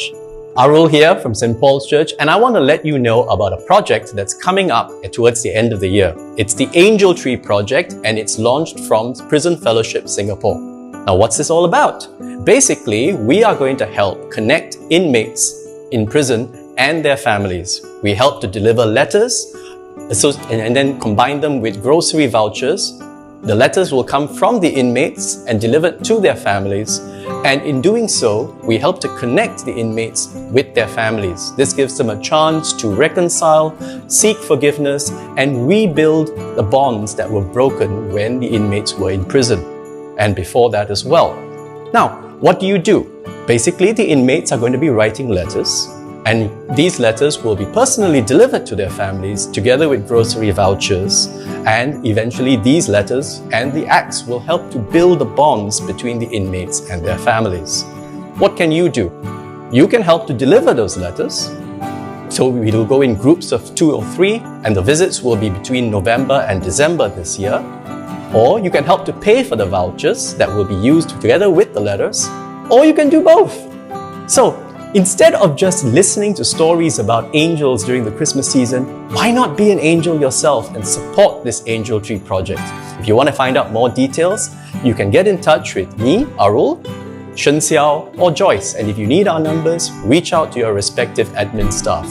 Arul here from St. Paul's Church, and I want to let you know about a project that's coming up towards the end of the year. It's the Angel Tree Project, and it's launched from Prison Fellowship Singapore. Now what's this all about? Basically, we are going to help connect inmates in prison and their families. We help to deliver letters and then combine them with grocery vouchers. The letters will come from the inmates and delivered to their families. And in doing so, we help to connect the inmates with their families. This gives them a chance to reconcile, seek forgiveness, and rebuild the bonds that were broken when the inmates were in prison, and before that as well. Now, what do? Basically, the inmates are going to be writing letters, and these letters will be personally delivered to their families together with grocery vouchers. And eventually these letters and the acts will help to build the bonds between the inmates and their families. What can you do? You can help to deliver those letters. So we will go in groups of 2 or 3, and the visits will be between November and December this year. Or you can help to pay for the vouchers that will be used together with the letters. Or you can do both. So Instead of just listening to stories about angels during the Christmas season, why not be an angel yourself and support this Angel Tree project? If you want to find out more details, you can get in touch with me, Arul, Shen Xiao, or Joyce. And if you need our numbers, reach out to your respective admin staff.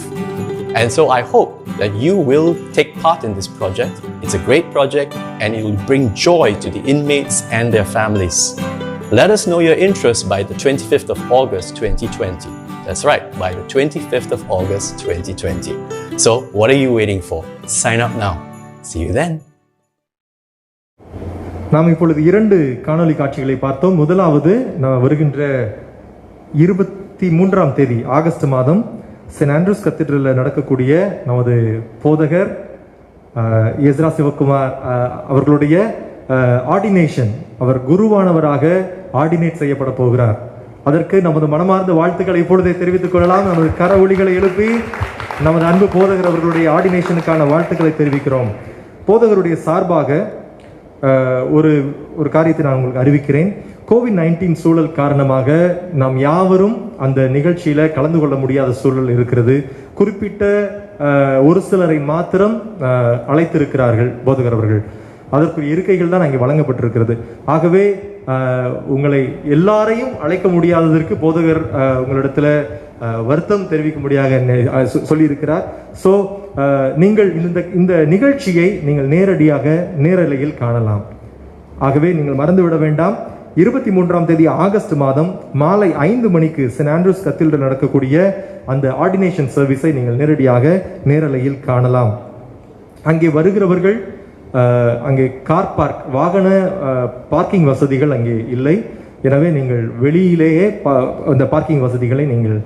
And so I hope that you will take part in this project. It's a great project and it will bring joy to the inmates and their families. Let us know your interest by the 25th of August 2020. That's right, by the 25th of August 2020. So what are you waiting for? Sign up now. See you then. நாம் இப்பொழுது 2 காணொளி காட்சிகளை பார்த்தோம். முதலாவது நாம் வருகின்ற 23ஆம் தேதி August மாதம் சென்ட் ஆண்ட்ரூஸ் கத்தீட்ரலில் நடக்கக்கூடிய நமது போதகர் எஸ்ரா சிவகுமார் அவர்களுடைய ஆர்டினேஷன், அவர் குருவானவராக ஆர்டினேட் செய்யப்பட போகிறார். அதற்கு நமது மனமார்ந்த வாழ்த்துக்களை இப்பொழுதே தெரிவித்துக் கொள்ளலாம். நமது கர ஒலிகளை எழுப்பி நமது அன்பு போதகர் அவர்களுடைய ஆர்டினேஷனுக்கான வாழ்த்துக்களை தெரிவிக்கிறோம். போதகருடைய சார்பாக ஒரு காரியத்தை நான் உங்களுக்கு அறிவிக்கிறேன். COVID-19 சூழல் காரணமாக நாம் யாவரும் அந்த நிகழ்ச்சியில கலந்து கொள்ள முடியாத சூழல் இருக்கிறது. குறிப்பிட்ட ஒரு சிலரை மாத்திரம் அழைத்திருக்கிறார்கள் போதகர் அவர்கள். அதற்குரிய இருக்கைகள் தான் அங்கே வழங்கப்பட்டிருக்கிறது. ஆகவே உங்களை எல்லாரையும் அழைக்க முடியாததற்கு போதகர் உங்களிடத்துல வருத்தம் தெரிவிக்க முடியாத சொல்லியிருக்கிறார். ஸோ நீங்கள் இந்த நிகழ்ச்சியை நீங்கள் நேரடியாக நேரலையில் காணலாம். ஆகவே நீங்கள் மறந்துவிட வேண்டாம். 23ஆம் தேதி ஆகஸ்ட் மாதம் மாலை 5 மணிக்கு சென்ட் ஆண்ட்ரூஸ் கத்தீட்ரலில் நடக்கக்கூடிய அந்த ஆர்டினேஷன் சர்வீஸை நீங்கள் நேரடியாக நேரலையில் காணலாம். அங்கே வருகிறவர்கள் அங்கே கார் பார்க் வாகன பார்க்கிங் வசதிகள் அங்கே இல்லை. எனவே நீங்கள் வெளியிலேயே அந்த பார்க்கிங் வசதிகளை நீங்கள்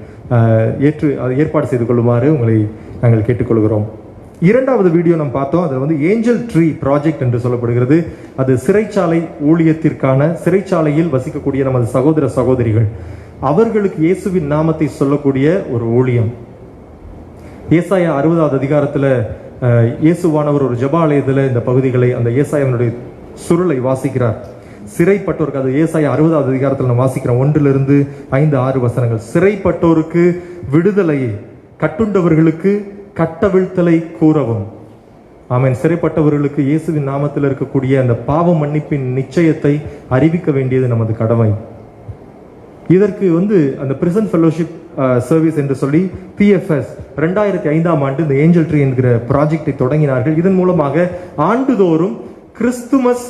ஏற்பாடு செய்து கொள்ளுமாறு உங்களை நாங்கள் கேட்டுக்கொள்கிறோம். 2வது வீடியோ நாம் பார்த்தோம். அது வந்து ஏஞ்சல் ட்ரீ ப்ராஜெக்ட் என்று சொல்லப்படுகிறது. அது சிறைச்சாலை ஊழியத்திற்கான, சிறைச்சாலையில் வசிக்கக்கூடிய நமது சகோதர சகோதரிகள் அவர்களுக்கு இயேசுவின் நாமத்தை சொல்லக்கூடிய ஒரு ஊழியம். ஏசாயா 60வது அதிகாரத்தில் இயேசுவானவர் ஒரு ஜெபாலயத்தில் இந்த பகுதிகளை, அந்த ஏசாயாவினுடைய சுருளை வாசிக்கிறார். சிறைப்பட்டோருக்கு, அது ஏசாயா 60வது அதிகாரத்தில் நம்ம வாசிக்கிறோம் 1 5 6 வசனங்கள். சிறைப்பட்டோருக்கு விடுதலையை, கட்டுண்டவர்களுக்கு கட்டவிழ்த்தலை கூறவும். ஆமென். சிறைப்பட்டவர்களுக்கு இயேசுவின் நாமத்தில் இருக்கக்கூடிய அந்த பாவ மன்னிப்பின் நிச்சயத்தை அறிவிக்க வேண்டியது நமது கடமை. இதற்கு அந்த பிரிசன் ஃபெலோஷிப் சர்வீஸ் என்று சொல்லி PFS 2005ஆம் ஆண்டு இந்த ஏஞ்சல் ட்ரீ என்கிற ப்ராஜெக்டை தொடங்கினார்கள். இதன் மூலமாக ஆண்டுதோறும் கிறிஸ்துமஸ்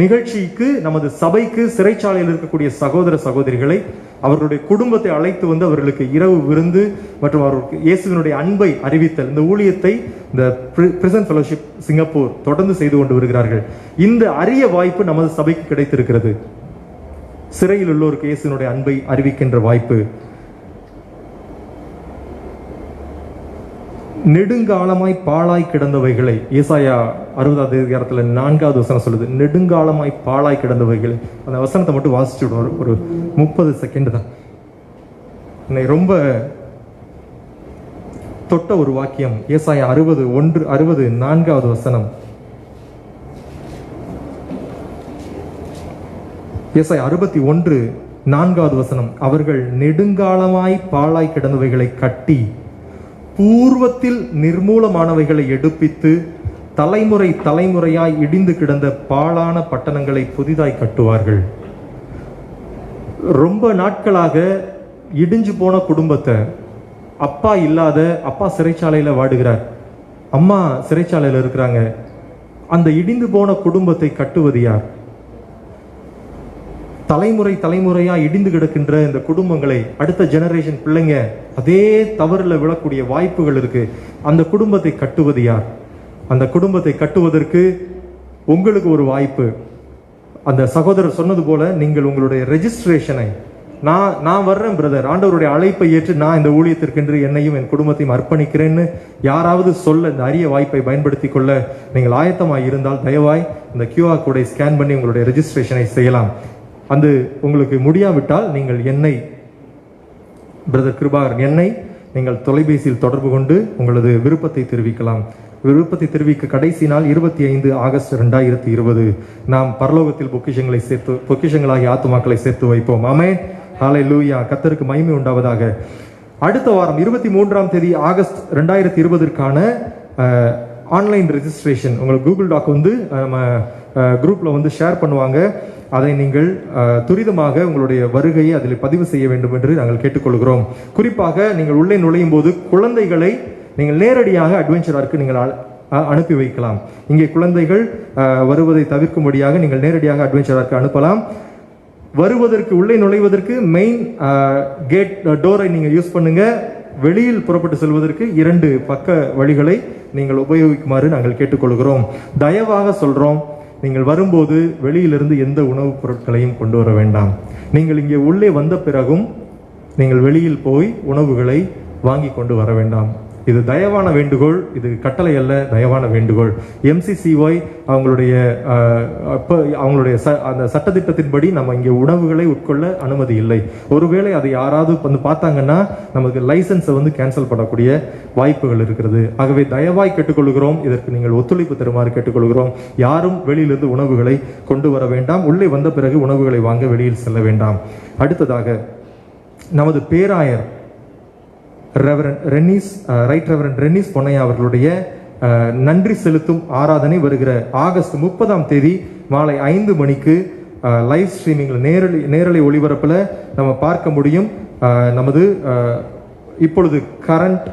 நிகழ்ச்சிக்கு நமது சபைக்கு சிறைச்சாலையில் இருக்கக்கூடிய சகோதர சகோதரிகளை, அவர்களுடைய குடும்பத்தை அழைத்து அவர்களுக்கு இரவு விருந்து மற்றும் அவர்களுக்கு இயேசுவினுடைய அன்பை அறிவித்தல், இந்த ஊழியத்தை இந்த பிரிசன் ஃபெலோஷிப் சிங்கப்பூர் தொடர்ந்து செய்து கொண்டு வருகிறார்கள். இந்த அரிய வாய்ப்பு நமது சபைக்கு கிடைத்திருக்கிறது. சிறையில் உள்ளோருக்கு இயேசுவினுடைய அன்பை அறிவிக்கின்ற வாய்ப்பு. நெடுங்காலமாய் பாழாய் கிடந்தவைகளை, ஏசாயா 60வது அதிகாரத்துல 4வது வசனம் சொல்லுது, நெடுங்காலமாய் பாழாய் கிடந்தவைகளை. அந்த வசனத்தை மட்டும் வாசிச்சு விடுவோம், ஒரு 30 செகண்ட் தான். என்னை ரொம்ப தொட்ட ஒரு வாக்கியம் ஏசாயா 60 4வது வசனம். ஏசாயா 61 4வது வசனம். அவர்கள் நெடுங்காலமாய் பாழாய் கிடந்தவைகளை கட்டி பூர்வத்தில் நிர்மூலமானவைகளை எடுப்பித்து தலைமுறை தலைமுறையாய் இடிந்து கிடந்த பாழான பட்டணங்களை புதிதாய் கட்டுவார்கள். ரொம்ப நாட்களாக இடிஞ்சு போன குடும்பத்தை, அப்பா இல்லாத, அப்பா சிறைச்சாலையில வாடுகிறார், அம்மா சிறைச்சாலையில இருக்கிறாங்க, அந்த இடிந்து போன குடும்பத்தை கட்டுவது யார்? தலைமுறை தலைமுறையா இடிந்து கிடக்கின்ற இந்த குடும்பங்களை, அடுத்த ஜெனரேஷன் பிள்ளைங்க அதே தவறுல விழக்கூடிய வாய்ப்புகள் இருக்கு. அந்த குடும்பத்தை கட்டுவது யார்? அந்த குடும்பத்தை கட்டுவதற்கு உங்களுக்கு ஒரு வாய்ப்பு. அந்த சகோதரர் சொன்னது போல, நீங்கள் உங்களுடைய ரெஜிஸ்ட்ரேஷனை, நான் வர்றேன் பிரதர், ஆண்டவருடைய அழைப்பை ஏற்று நான் இந்த ஊழியத்திற்கென்று என்னையும் என் குடும்பத்தையும் அர்ப்பணிக்கிறேன்னு யாராவது சொல்ல, இந்த அரிய வாய்ப்பை பயன்படுத்தி கொள்ள நீங்கள் ஆயத்தமாய் இருந்தால் தயவாய் இந்த QR கோடை ஸ்கேன் பண்ணி உங்களுடைய ரெஜிஸ்ட்ரேஷனை செய்யலாம். அது உங்களுக்கு முடியாவிட்டால் நீங்கள் என்னை, பிரதர் கிருபாகரன், என்னை நீங்கள் தொலைபேசியில் தொடர்பு கொண்டு உங்களது விருப்பத்தை தெரிவிக்கலாம். விருப்பத்தை தெரிவிக்க கடைசி நாள் 25 ஆகஸ்ட் 2020. நாம் பரலோகத்தில் பொக்கிஷங்களாகிய ஆத்துமாக்களை சேர்த்து வைப்போம். ஆமென். ஹalleluya. கர்த்தருக்கு மகிமை உண்டாவதாக. அடுத்த வாரம் 23ஆம் தேதி ஆகஸ்ட் 2020க்கான ஆன்லைன் ரெஜிஸ்ட்ரேஷன் உங்களுக்கு கூகுள் டாக் வந்து நம்ம குரூப்ல வந்து ஷேர் பண்ணுவாங்க. அதை நீங்கள் துரிதமாக உங்களுடைய வருகையை அதில் பதிவு செய்ய வேண்டும் என்று நாங்கள் கேட்டுக்கொள்கிறோம். குறிப்பாக நீங்கள் உள்ளே நுழையும் போது குழந்தைகளை நீங்கள் நேரடியாக அட்வென்ச்சர் ஆர்க்கு நீங்கள் அனுப்பி வைக்கலாம். இங்கே குழந்தைகள் வருவதை தவிர்க்கும்படியாக நீங்கள் நேரடியாக அட்வென்ச்சர் ஆர்க்கு அனுப்பலாம். வருவதற்கு உள்ளே நுழைவதற்கு மெயின் கேட் டோரை நீங்கள் யூஸ் பண்ணுங்க. வெளியில் புறப்பட்டு செல்வதற்கு 2 பக்க வழிகளை நீங்கள் உபயோகிக்குமாறு நாங்கள் கேட்டுக்கொள்கிறோம். தயவாக சொல்றோம், நீங்கள் வரும்போது வெளியிலிருந்து எந்த உணவுப் பொருட்களையும் கொண்டு வர வேண்டாம். நீங்கள் இங்கே உள்ளே வந்த பிறகும் நீங்கள் வெளியில் போய் உணவுகளை வாங்கி கொண்டு வர வேண்டாம். இது தயவான வேண்டுகோள், இது கட்டளை அல்ல, தயவான வேண்டுகோள். MCCY அவங்களுடைய அந்த சட்டத்திட்டத்தின்படி நம்ம இங்கே உணவுகளை உட்கொள்ள அனுமதி இல்லை. ஒருவேளை அதை யாராவது வந்து பார்த்தாங்கன்னா நமக்கு லைசன்ஸை வந்து கேன்சல் பண்ணக்கூடிய வாய்ப்புகள் இருக்கிறது. ஆகவே தயவாய் கேட்டுக்கொள்கிறோம், இதற்கு நீங்கள் ஒத்துழைப்பு தருமாறு கேட்டுக்கொள்கிறோம். யாரும் வெளியிலிருந்து உணவுகளை கொண்டு வர வேண்டாம். உள்ளே வந்த பிறகு உணவுகளை வாங்க வெளியில் செல்ல வேண்டாம். அடுத்ததாக நமது பேராயர் ரைட் ரெவரண்ட் ரென்னிஸ் பொன்னையா அவர்களுடைய நன்றி செலுத்தும் ஆராதனை வருகிற ஆகஸ்ட் 30ஆம் தேதி மாலை 5 மணிக்கு லைவ் ஸ்ட்ரீமிங்ல நேரலை ஒளிபரப்பில் நம்ம பார்க்க முடியும். நமது இப்பொழுது கரண்ட்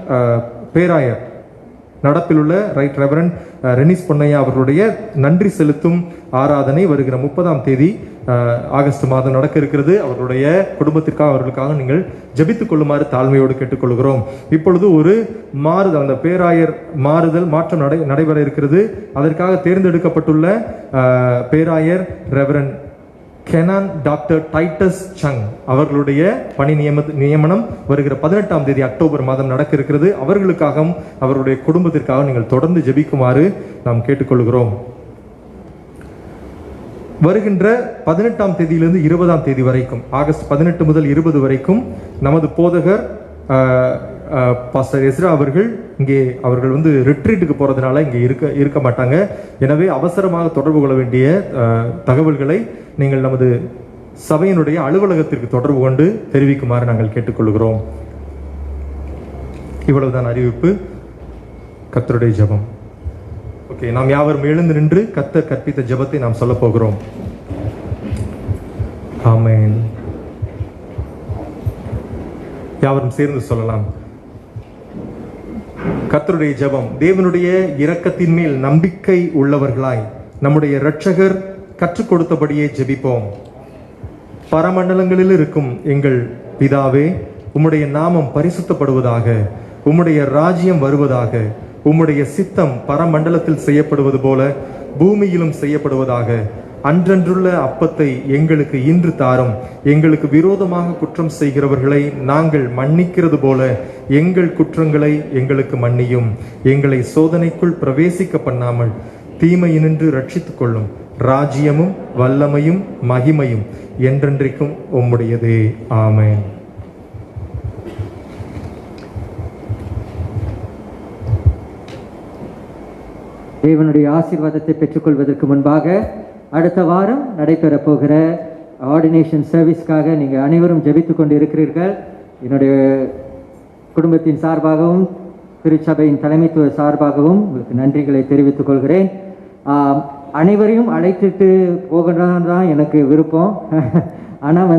பேராயர் நடப்பில் உள்ள ரைட் ரெவரண்ட் ரென்னிஸ் பொன்னையா அவர்களுடைய நன்றி செலுத்தும் ஆராதனை வருகிற 30ஆம் தேதி ஆகஸ்ட் மாதம் நடக்க இருக்கிறது. அவர்களுடைய குடும்பத்திற்காக அவர்களுக்காக நீங்கள் ஜெபித்துக் கொள்ளுமாறு தாழ்மையோடு கேட்டுக்கொள்கிறோம். இப்பொழுது ஒரு மாறுதல், அந்த பேராயர் மாற்றம் நடைபெற இருக்கிறது. அதற்காக தேர்ந்தெடுக்கப்பட்டுள்ள பேராயர் ரெவரண்ட் கெனான் டாக்டர் டைட்டஸ் சங் அவர்களுடைய பணி நியமனம் வருகிற 18ஆம் தேதி அக்டோபர் மாதம் நடக்க இருக்கிறது. அவர்களுக்காகவும் அவருடைய குடும்பத்திற்காக நீங்கள் தொடர்ந்து ஜெபிக்குமாறு நாம் கேட்டுக்கொள்கிறோம். வருகின்ற 18ஆம் தேதியிலிருந்து 20ஆம் தேதி வரைக்கும், ஆகஸ்ட் 18 முதல் 20 வரைக்கும் நமது போதகர் பாஸ்டர் எஸ்ரா அவர்கள் இங்கே அவர்கள் வந்து ரிட்ரீட்டுக்கு போறதுனால இங்கே இருக்க மாட்டாங்க. எனவே அவசரமாக தொடர்பு கொள்ள வேண்டிய தகவல்களை நீங்கள் நமது சபையினுடைய அலுவலகத்திற்கு தொடர்பு கொண்டு தெரிவிக்குமாறு நாங்கள் கேட்டுக்கொள்கிறோம். இவ்வளவுதான் அறிவிப்பு. கர்த்தருடைய ஜெபம். ஓகே, நாம் யாவரும் எழுந்து நின்று கர்த்தர் கற்பித்த ஜெபத்தை நாம் சொல்ல போகிறோம். ஆமென். யாவரும் சேர்ந்து சொல்லலாம். கர்த்தருடைய ஜெபம். தேவனுடைய இரக்கத்தின் மேல் நம்பிக்கை உள்ளவர்களாய் நம்முடைய இரட்சகர் கற்றுக் கொடுத்தபடியே ஜெபிப்போம். பரமண்டலங்களில் இருக்கும் எங்கள் பிதாவே, உம்முடைய நாமம் பரிசுத்தப்படுவதாக, உம்முடைய ராஜ்யம் வருவதாக, உம்முடைய சித்தம் பரமண்டலத்தில் செய்யப்படுவது போல பூமியிலும் செய்யப்படுவதாக. அன்றன்றுள்ள அப்பத்தை எங்களுக்கு இன்று தாரும். எங்களுக்கு விரோதமாக குற்றம் செய்கிறவர்களை நாங்கள் மன்னிக்கிறது போல எங்கள் குற்றங்களை எங்களுக்கு மன்னியும். எங்களை சோதனைக்குள் பிரவேசிக்க பண்ணாமல் தீமையினின்று ரட்சித்துக் கொள்ளும். ராஜ்யமும் வல்லமையும் மகிமையும் என்றென்றைக்கும் உம்முடையதே. ஆமென். தேவனுடைய ஆசீர்வாதத்தை பெற்றுக்கொள்வதற்கு முன்பாக அடுத்த வாரம் நடைபெற போகிற ஆர்டினேஷன் சர்வீஸ்க்காக நீங்கள் அனைவரும் ஜெபித்து கொண்டு இருக்கிறீர்கள். என்னுடைய குடும்பத்தின் சார்பாகவும் திருச்சபையின் தலைமைத்துவ சார்பாகவும் உங்களுக்கு நன்றிகளை தெரிவித்துக் கொள்கிறேன். அனைவரையும் அழைத்துட்டு போகணும்னு தான் எனக்கு விருப்பம். ஆனால்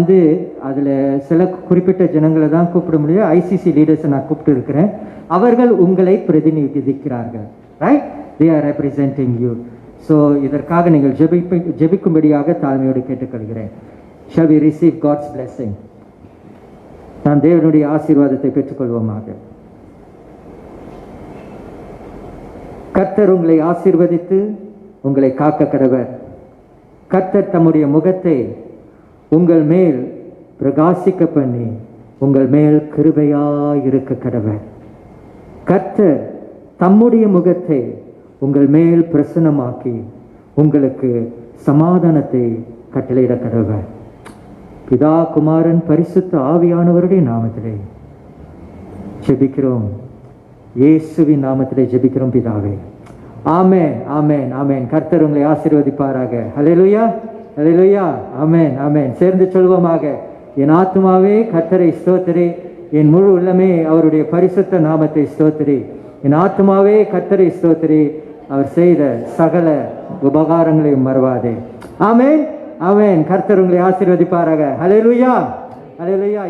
அதில் சில குறிப்பிட்ட ஜனங்களை தான் கூப்பிட முடியும். ICC லீடர்ஸை நான் கூப்பிட்டு இருக்கிறேன். அவர்கள் உங்களை பிரதிநிதிக்கிறார்கள். Right? They are representing you. So இதற்காக நீங்கள் ஜெபிக்கும்படியாக தாழ்மையோடு கேட்டுக்கொள்கிறேன். Shall we receive God's blessing? நாம் தேவனுடைய ஆசீர்வாதத்தை பெற்றுக்கொள்வோமாக. கர்த்தர் உங்களை ஆசீர்வதித்து உங்களை காக்க கடவர். கர்த்தர் தம்முடைய முகத்தை உங்கள் மேல் பிரகாசிக்க பண்ணி உங்கள் மேல் கிருபையாயிருக்க கடவர். கர்த்தர் தம்முடைய முகத்தை உங்கள் மேல் பிரசன்னமாக்கி உங்களுக்கு சமாதானத்தை கட்டளையிட கடவர். பிதா குமாரன் பரிசுத்த ஆவியானவருடைய நாமத்திலே ஜெபிக்கிறோம். இயேசுவின் நாமத்திலே ஜெபிக்கிறோம் பிதாவே. ஆமென், ஆமென், ஆமென். கர்த்தர் உங்களை ஆசீர்வதிப்பாராக. ஹல்லேலூயா, ஹல்லேலூயா. ஆமென், ஆமென். சேர்ந்து சொல்வோமாக. என் ஆத்மாவே கர்த்தரை ஸ்தோத்திரி, என் முழு உள்ளமே அவருடைய பரிசுத்த நாமத்தை ஸ்தோத்திரி. என் ஆத்மாவே கர்த்தரை ஸ்தோத்திரி, அவர் செய்த சகல உபகாரங்களையும் மறவாதே. ஆமென், ஆமென். கர்த்தர் உங்களை ஆசீர்வதிப்பாராக. ஹல்லேலூயா, ஹல்லேலூயா.